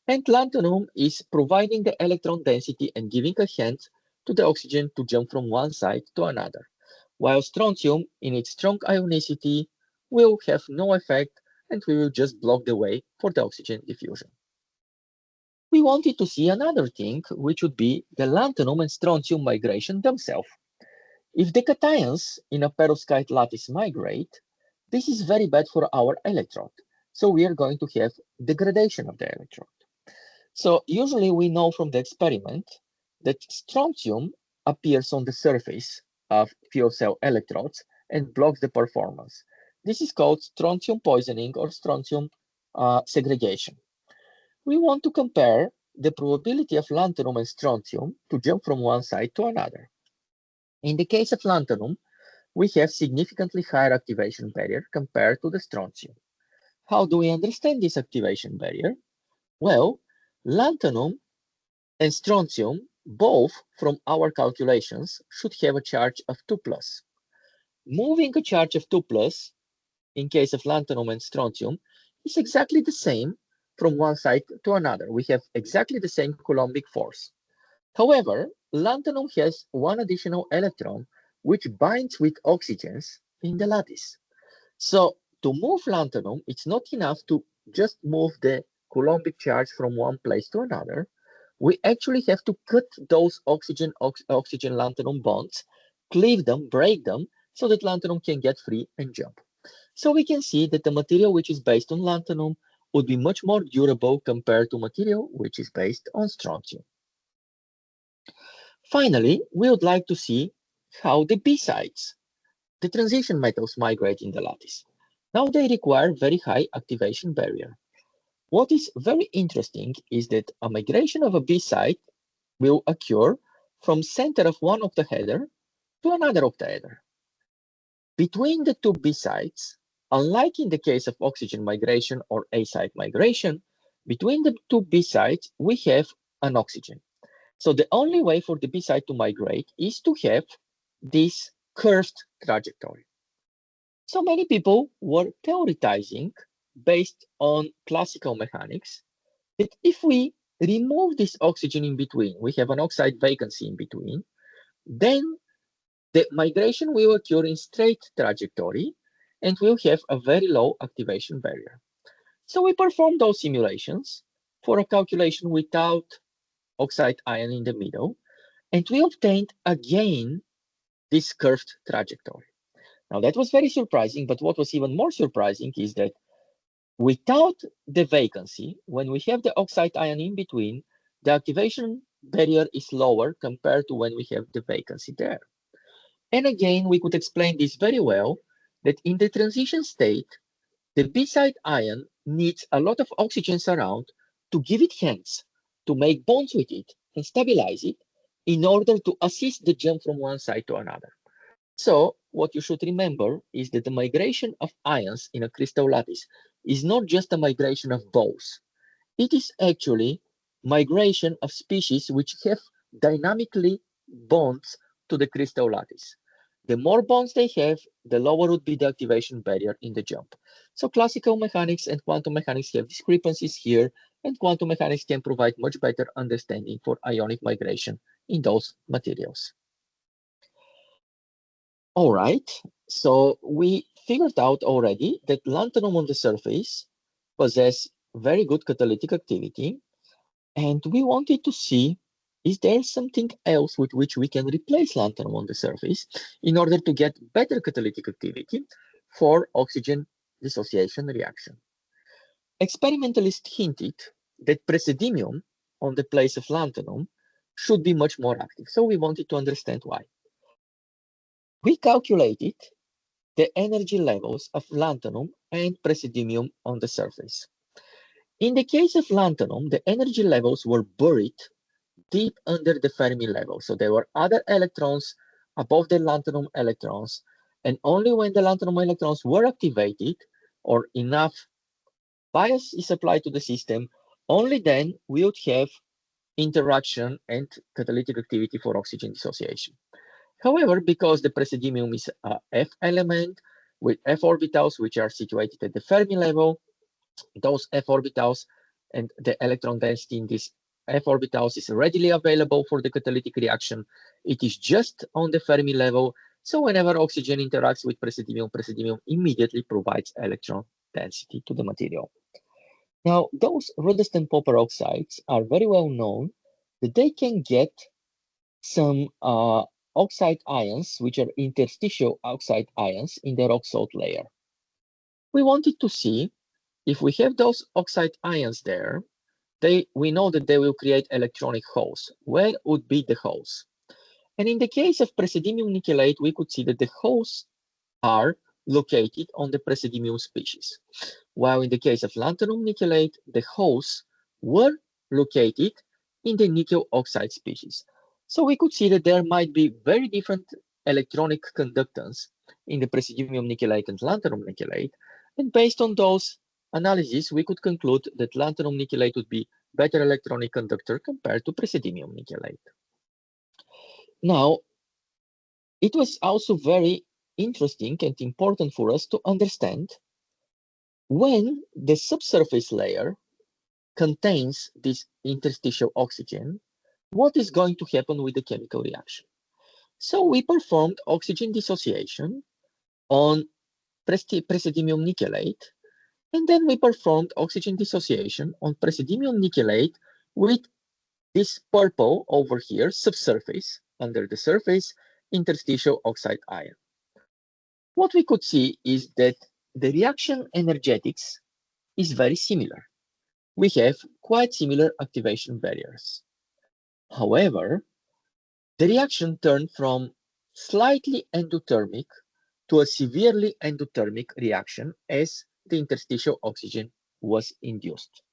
and lanthanum is providing the electron density and giving a hand to the oxygen to jump from one side to another, while strontium, in its strong ionicity, will have no effect and we will just block the way for the oxygen diffusion. We wanted to see another thing, which would be the lanthanum and strontium migration themselves. If the cations in a perovskite lattice migrate, this is very bad for our electrode. So we are going to have degradation of the electrode. So usually we know from the experiment that strontium appears on the surface of fuel cell electrodes and blocks the performance. This is called strontium poisoning or strontium segregation. We want to compare the probability of lanthanum and strontium to jump from one side to another. In the case of lanthanum, we have significantly higher activation barrier compared to the strontium. How do we understand this activation barrier? Well, lanthanum and strontium, both from our calculations, should have a charge of 2+. Moving a charge of 2+, in case of lanthanum and strontium, is exactly the same from one side to another. We have exactly the same Coulombic force. However, lanthanum has one additional electron which binds with oxygens in the lattice. So to move lanthanum, it's not enough to just move the Coulombic charge from one place to another. We actually have to cut those oxygen lanthanum bonds, cleave them, break them, so that lanthanum can get free and jump. So we can see that the material which is based on lanthanum would be much more durable compared to material which is based on strontium. Finally, we would like to see how the B-sides, the transition metals, migrate in the lattice. Now they require very high activation barrier. What is very interesting is that a migration of a B-side will occur from center of one octahedra to another octahedra. Between the two B-sides, unlike in the case of oxygen migration or A-side migration, between the two B-sides, we have an oxygen. So the only way for the B-side to migrate is to have this curved trajectory. So many people were theorizing based on classical mechanics that if we remove this oxygen in between, we have an oxide vacancy in between, then the migration will occur in straight trajectory and will have a very low activation barrier. So we performed those simulations for a calculation without oxide ion in the middle, and we obtained again this curved trajectory. Now that was very surprising, but what was even more surprising is that without the vacancy, when we have the oxide ion in between, the activation barrier is lower compared to when we have the vacancy there. And again, we could explain this very well, that in the transition state, the B-side ion needs a lot of oxygen around to give it hands, to make bonds with it and stabilize it in order to assist the jump from one side to another. So what you should remember is that the migration of ions in a crystal lattice is not just a migration of bows. It is actually migration of species which have dynamically bonds to the crystal lattice. The more bonds they have, the lower would be the activation barrier in the jump. So classical mechanics and quantum mechanics have discrepancies here, and quantum mechanics can provide much better understanding for ionic migration in those materials. All right, so we figured out already that lanthanum on the surface possess very good catalytic activity, and we wanted to see, is there something else with which we can replace lanthanum on the surface in order to get better catalytic activity for oxygen dissociation reaction? Experimentalists hinted that praseodymium on the place of lanthanum should be much more active, so we wanted to understand why. We calculated the energy levels of lanthanum and praseodymium on the surface. In the case of lanthanum, the energy levels were buried deep under the Fermi level. So there were other electrons above the lanthanum electrons, and only when the lanthanum electrons were activated or enough bias is applied to the system, only then we would have interaction and catalytic activity for oxygen dissociation. However, because the praseodymium is a F element with F orbitals, which are situated at the Fermi level, those F orbitals and the electron density in these F orbitals is readily available for the catalytic reaction. It is just on the Fermi level. So whenever oxygen interacts with praseodymium immediately provides electron density to the material. Now, those rhodostone-copper oxides are very well known that they can get some oxide ions, which are interstitial oxide ions in the rock salt layer. We wanted to see if we have those oxide ions there, we know that they will create electronic holes. Where would be the holes? And in the case of praseodymium nickelate, we could see that the holes are located on the praseodymium species. While in the case of lanthanum nickelate, the holes were located in the nickel oxide species. So we could see that there might be very different electronic conductance in the praseodymium nickelate and lanthanum nickelate. And based on those analyses, we could conclude that lanthanum nickelate would be better electronic conductor compared to praseodymium nickelate. Now, it was also very interesting and important for us to understand when the subsurface layer contains this interstitial oxygen, what is going to happen with the chemical reaction? So we performed oxygen dissociation on praseodymium nickelate, and then we performed oxygen dissociation on praseodymium nickelate with this purple over here, subsurface, under the surface, interstitial oxide ion. What we could see is that the reaction energetics is very similar. We have quite similar activation barriers. However, the reaction turned from slightly endothermic to a severely endothermic reaction as the interstitial oxygen was induced.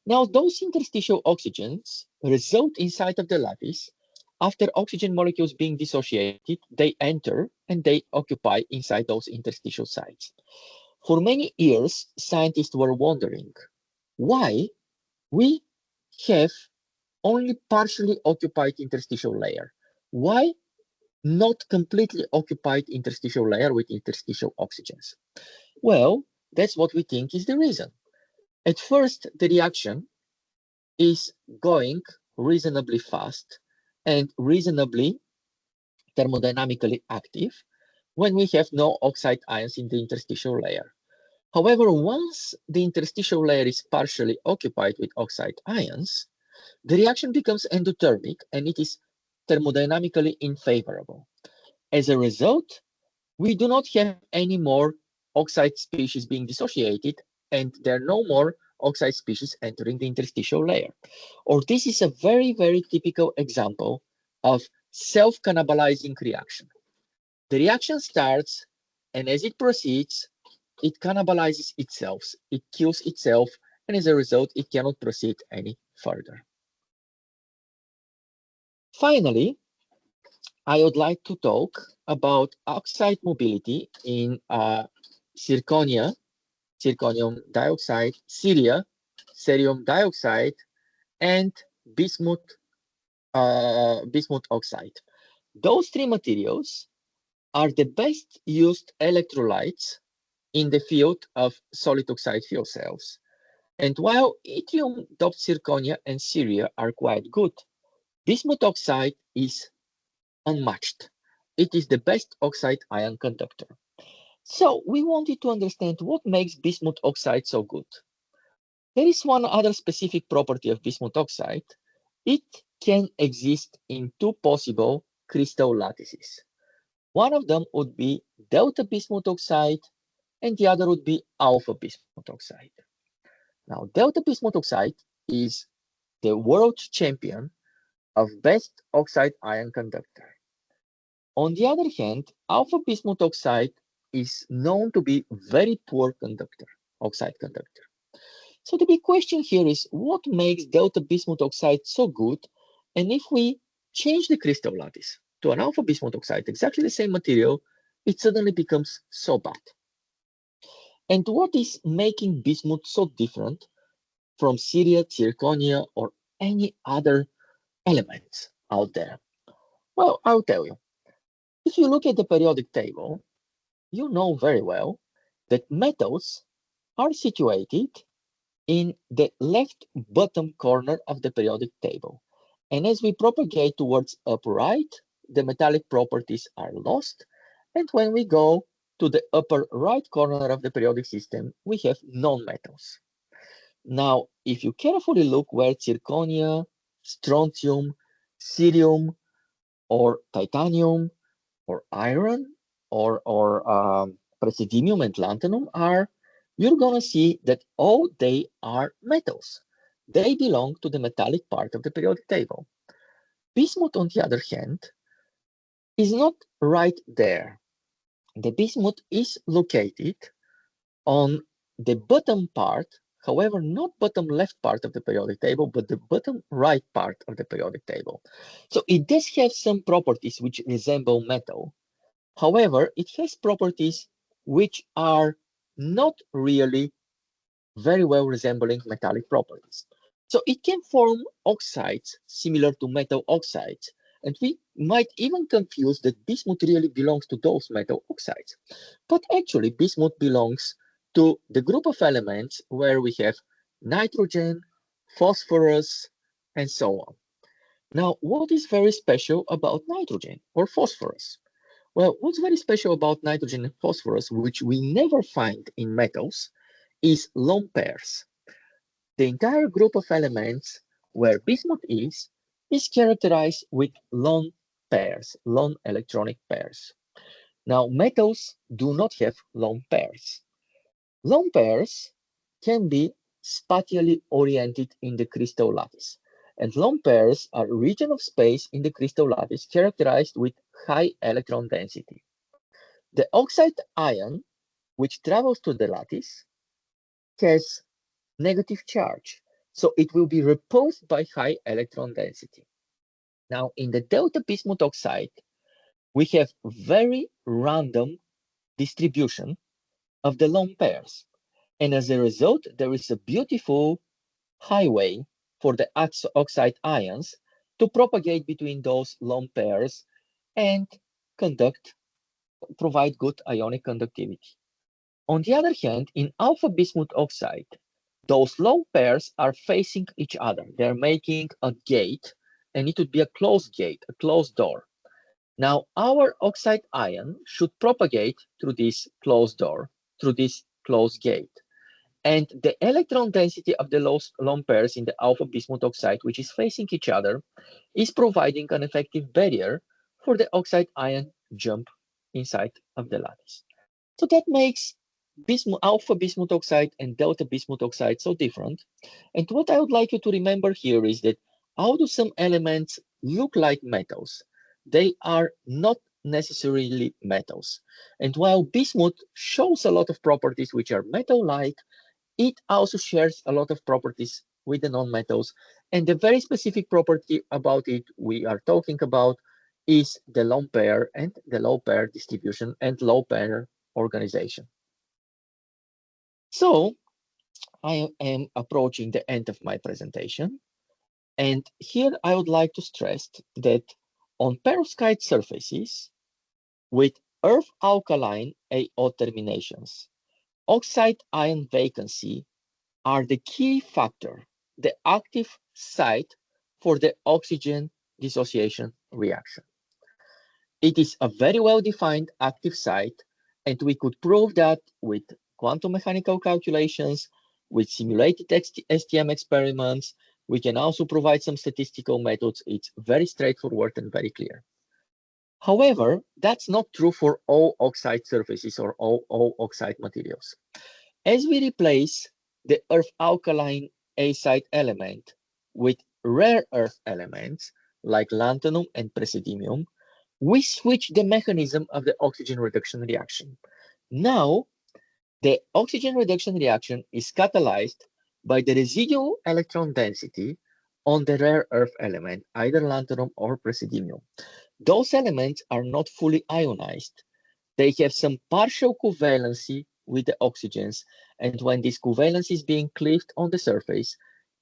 Now, those interstitial oxygens result inside of the lattice. After oxygen molecules being dissociated, they enter and they occupy inside those interstitial sites. For many years, scientists were wondering why we have only partially occupied interstitial layer. Why not completely occupied interstitial layer with interstitial oxygens? Well, that's what we think is the reason. At first, the reaction is going reasonably fast and reasonably thermodynamically active when we have no oxide ions in the interstitial layer. However, once the interstitial layer is partially occupied with oxide ions, the reaction becomes endothermic and it is thermodynamically unfavorable. As a result, we do not have any more oxide species being dissociated, and there are no more oxide species entering the interstitial layer. Or this is a very, very typical example of self-cannibalizing reaction. The reaction starts, and as it proceeds, it cannibalizes itself, it kills itself, and as a result, it cannot proceed any further. Finally, I would like to talk about oxide mobility in zirconia, zirconium dioxide, ceria, cerium dioxide, and bismuth oxide. Those three materials are the best used electrolytes in the field of solid oxide fuel cells. And while yttrium doped zirconia and ceria are quite good, bismuth oxide is unmatched. It is the best oxide ion conductor. So we wanted to understand what makes bismuth oxide so good. There is one other specific property of bismuth oxide. It can exist in two possible crystal lattices. One of them would be delta bismuth oxide, and the other would be alpha bismuth oxide. Now, delta bismuth oxide is the world champion of best oxide ion conductor. On the other hand, alpha bismuth oxide is known to be very poor conductor, oxide conductor. So the big question here is what makes delta bismuth oxide so good? And if we change the crystal lattice to an alpha bismuth oxide, exactly the same material, it suddenly becomes so bad. And what is making bismuth so different from ceria, zirconia, or any other elements out there? Well, I'll tell you. If you look at the periodic table, you know very well that metals are situated in the left bottom corner of the periodic table. And as we propagate towards upper right, the metallic properties are lost. And when we go to the upper right corner of the periodic system, we have non-metals. Now, if you carefully look where zirconia, strontium, cerium, or titanium, or iron, or praseodymium and lanthanum are, you're going to see that all they are metals. They belong to the metallic part of the periodic table. Bismuth, on the other hand, is not right there. The bismuth is located on the bottom part, however, not bottom left part of the periodic table, but the bottom right part of the periodic table. So it does have some properties which resemble metal. However, it has properties which are not really very well resembling metallic properties. So it can form oxides similar to metal oxides, and we might even confuse that bismuth really belongs to those metal oxides. But actually, bismuth belongs to the group of elements where we have nitrogen, phosphorus, and so on. Now, what is very special about nitrogen or phosphorus? Well, what's very special about nitrogen and phosphorus, which we never find in metals, is lone pairs. The entire group of elements where bismuth is characterized with lone pairs, lone electronic pairs. Now, metals do not have lone pairs. Lone pairs can be spatially oriented in the crystal lattice. And lone pairs are a region of space in the crystal lattice characterized with high electron density. The oxide ion, which travels to the lattice, has negative charge, so it will be repulsed by high electron density. Now, in the delta bismuth oxide, we have very random distribution of the lone pairs. And as a result, there is a beautiful highway for the oxide ions to propagate between those lone pairs and provide good ionic conductivity. On the other hand, in alpha bismuth oxide, those lone pairs are facing each other. They're making a gate, and it would be a closed gate, a closed door. Now, our oxide ion should propagate through this closed door, through this closed gate. And the electron density of the lone pairs in the alpha bismuth oxide, which is facing each other, is providing an effective barrier for the oxide ion jump inside of the lattice. So that makes alpha bismuth oxide and delta bismuth oxide so different. And what I would like you to remember here is that although some elements look like metals, they are not necessarily metals. And while bismuth shows a lot of properties which are metal-like, it also shares a lot of properties with the non-metals. And the very specific property about it we are talking about is the lone pair and the low pair distribution and low pair organization. So I am approaching the end of my presentation. And here I would like to stress that on perovskite surfaces with earth alkaline AO terminations, oxide ion vacancy are the key factor, the active site for the oxygen dissociation reaction. It is a very well-defined active site, and we could prove that with quantum mechanical calculations, with simulated STM experiments. We can also provide some statistical methods. It's very straightforward and very clear. However, that's not true for all oxide surfaces or all oxide materials. As we replace the earth alkaline A-site element with rare earth elements like lanthanum and praseodymium, we switch the mechanism of the oxygen reduction reaction. Now, the oxygen reduction reaction is catalyzed by the residual electron density on the rare earth element, either lanthanum or praseodymium. Those elements are not fully ionized. They have some partial covalency with the oxygens, and when this covalence is being cleaved on the surface,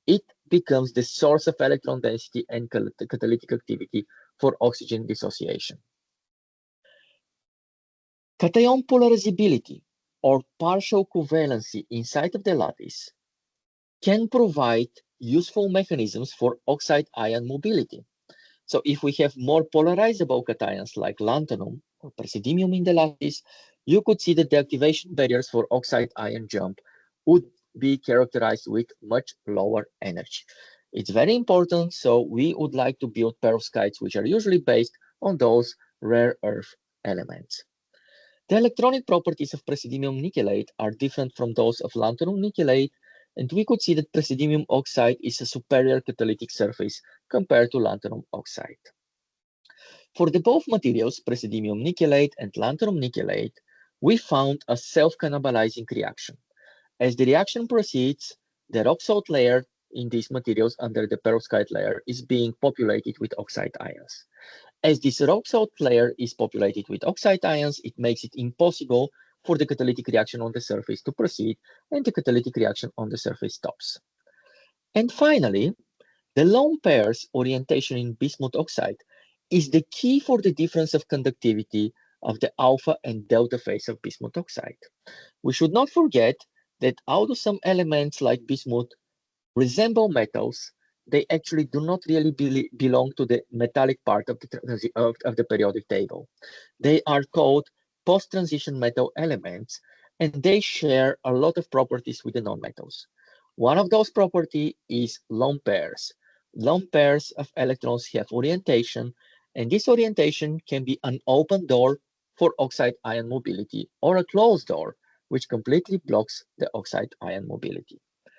it becomes the source of electron density and catalytic activity for oxygen dissociation. Cation polarizability or partial covalency inside of the lattice can provide useful mechanisms for oxide ion mobility. So if we have more polarizable cations like lanthanum or praseodymium in the lattice, you could see that the activation barriers for oxide ion jump would be characterized with much lower energy. It's very important, so we would like to build perovskites which are usually based on those rare earth elements. The electronic properties of praseodymium nickelate are different from those of lanthanum nickelate, and we could see that praseodymium oxide is a superior catalytic surface compared to lanthanum oxide. For the both materials, praseodymium nickelate and lanthanum nickelate, we found a self-cannibalizing reaction. As the reaction proceeds, the rock salt layer in these materials under the perovskite layer is being populated with oxide ions. As this rock salt layer is populated with oxide ions, it makes it impossible for the catalytic reaction on the surface to proceed, and the catalytic reaction on the surface stops. And finally, the lone pairs orientation in bismuth oxide is the key for the difference of conductivity of the alpha and delta phase of bismuth oxide. We should not forget that although some elements like bismuth resemble metals, they actually do not really belong to the metallic part of the periodic table. They are called post-transition metal elements, and they share a lot of properties with the nonmetals. One of those properties is lone pairs. Lone pairs of electrons have orientation, and this orientation can be an open door for oxide ion mobility or a closed door, which completely blocks the oxide ion mobility.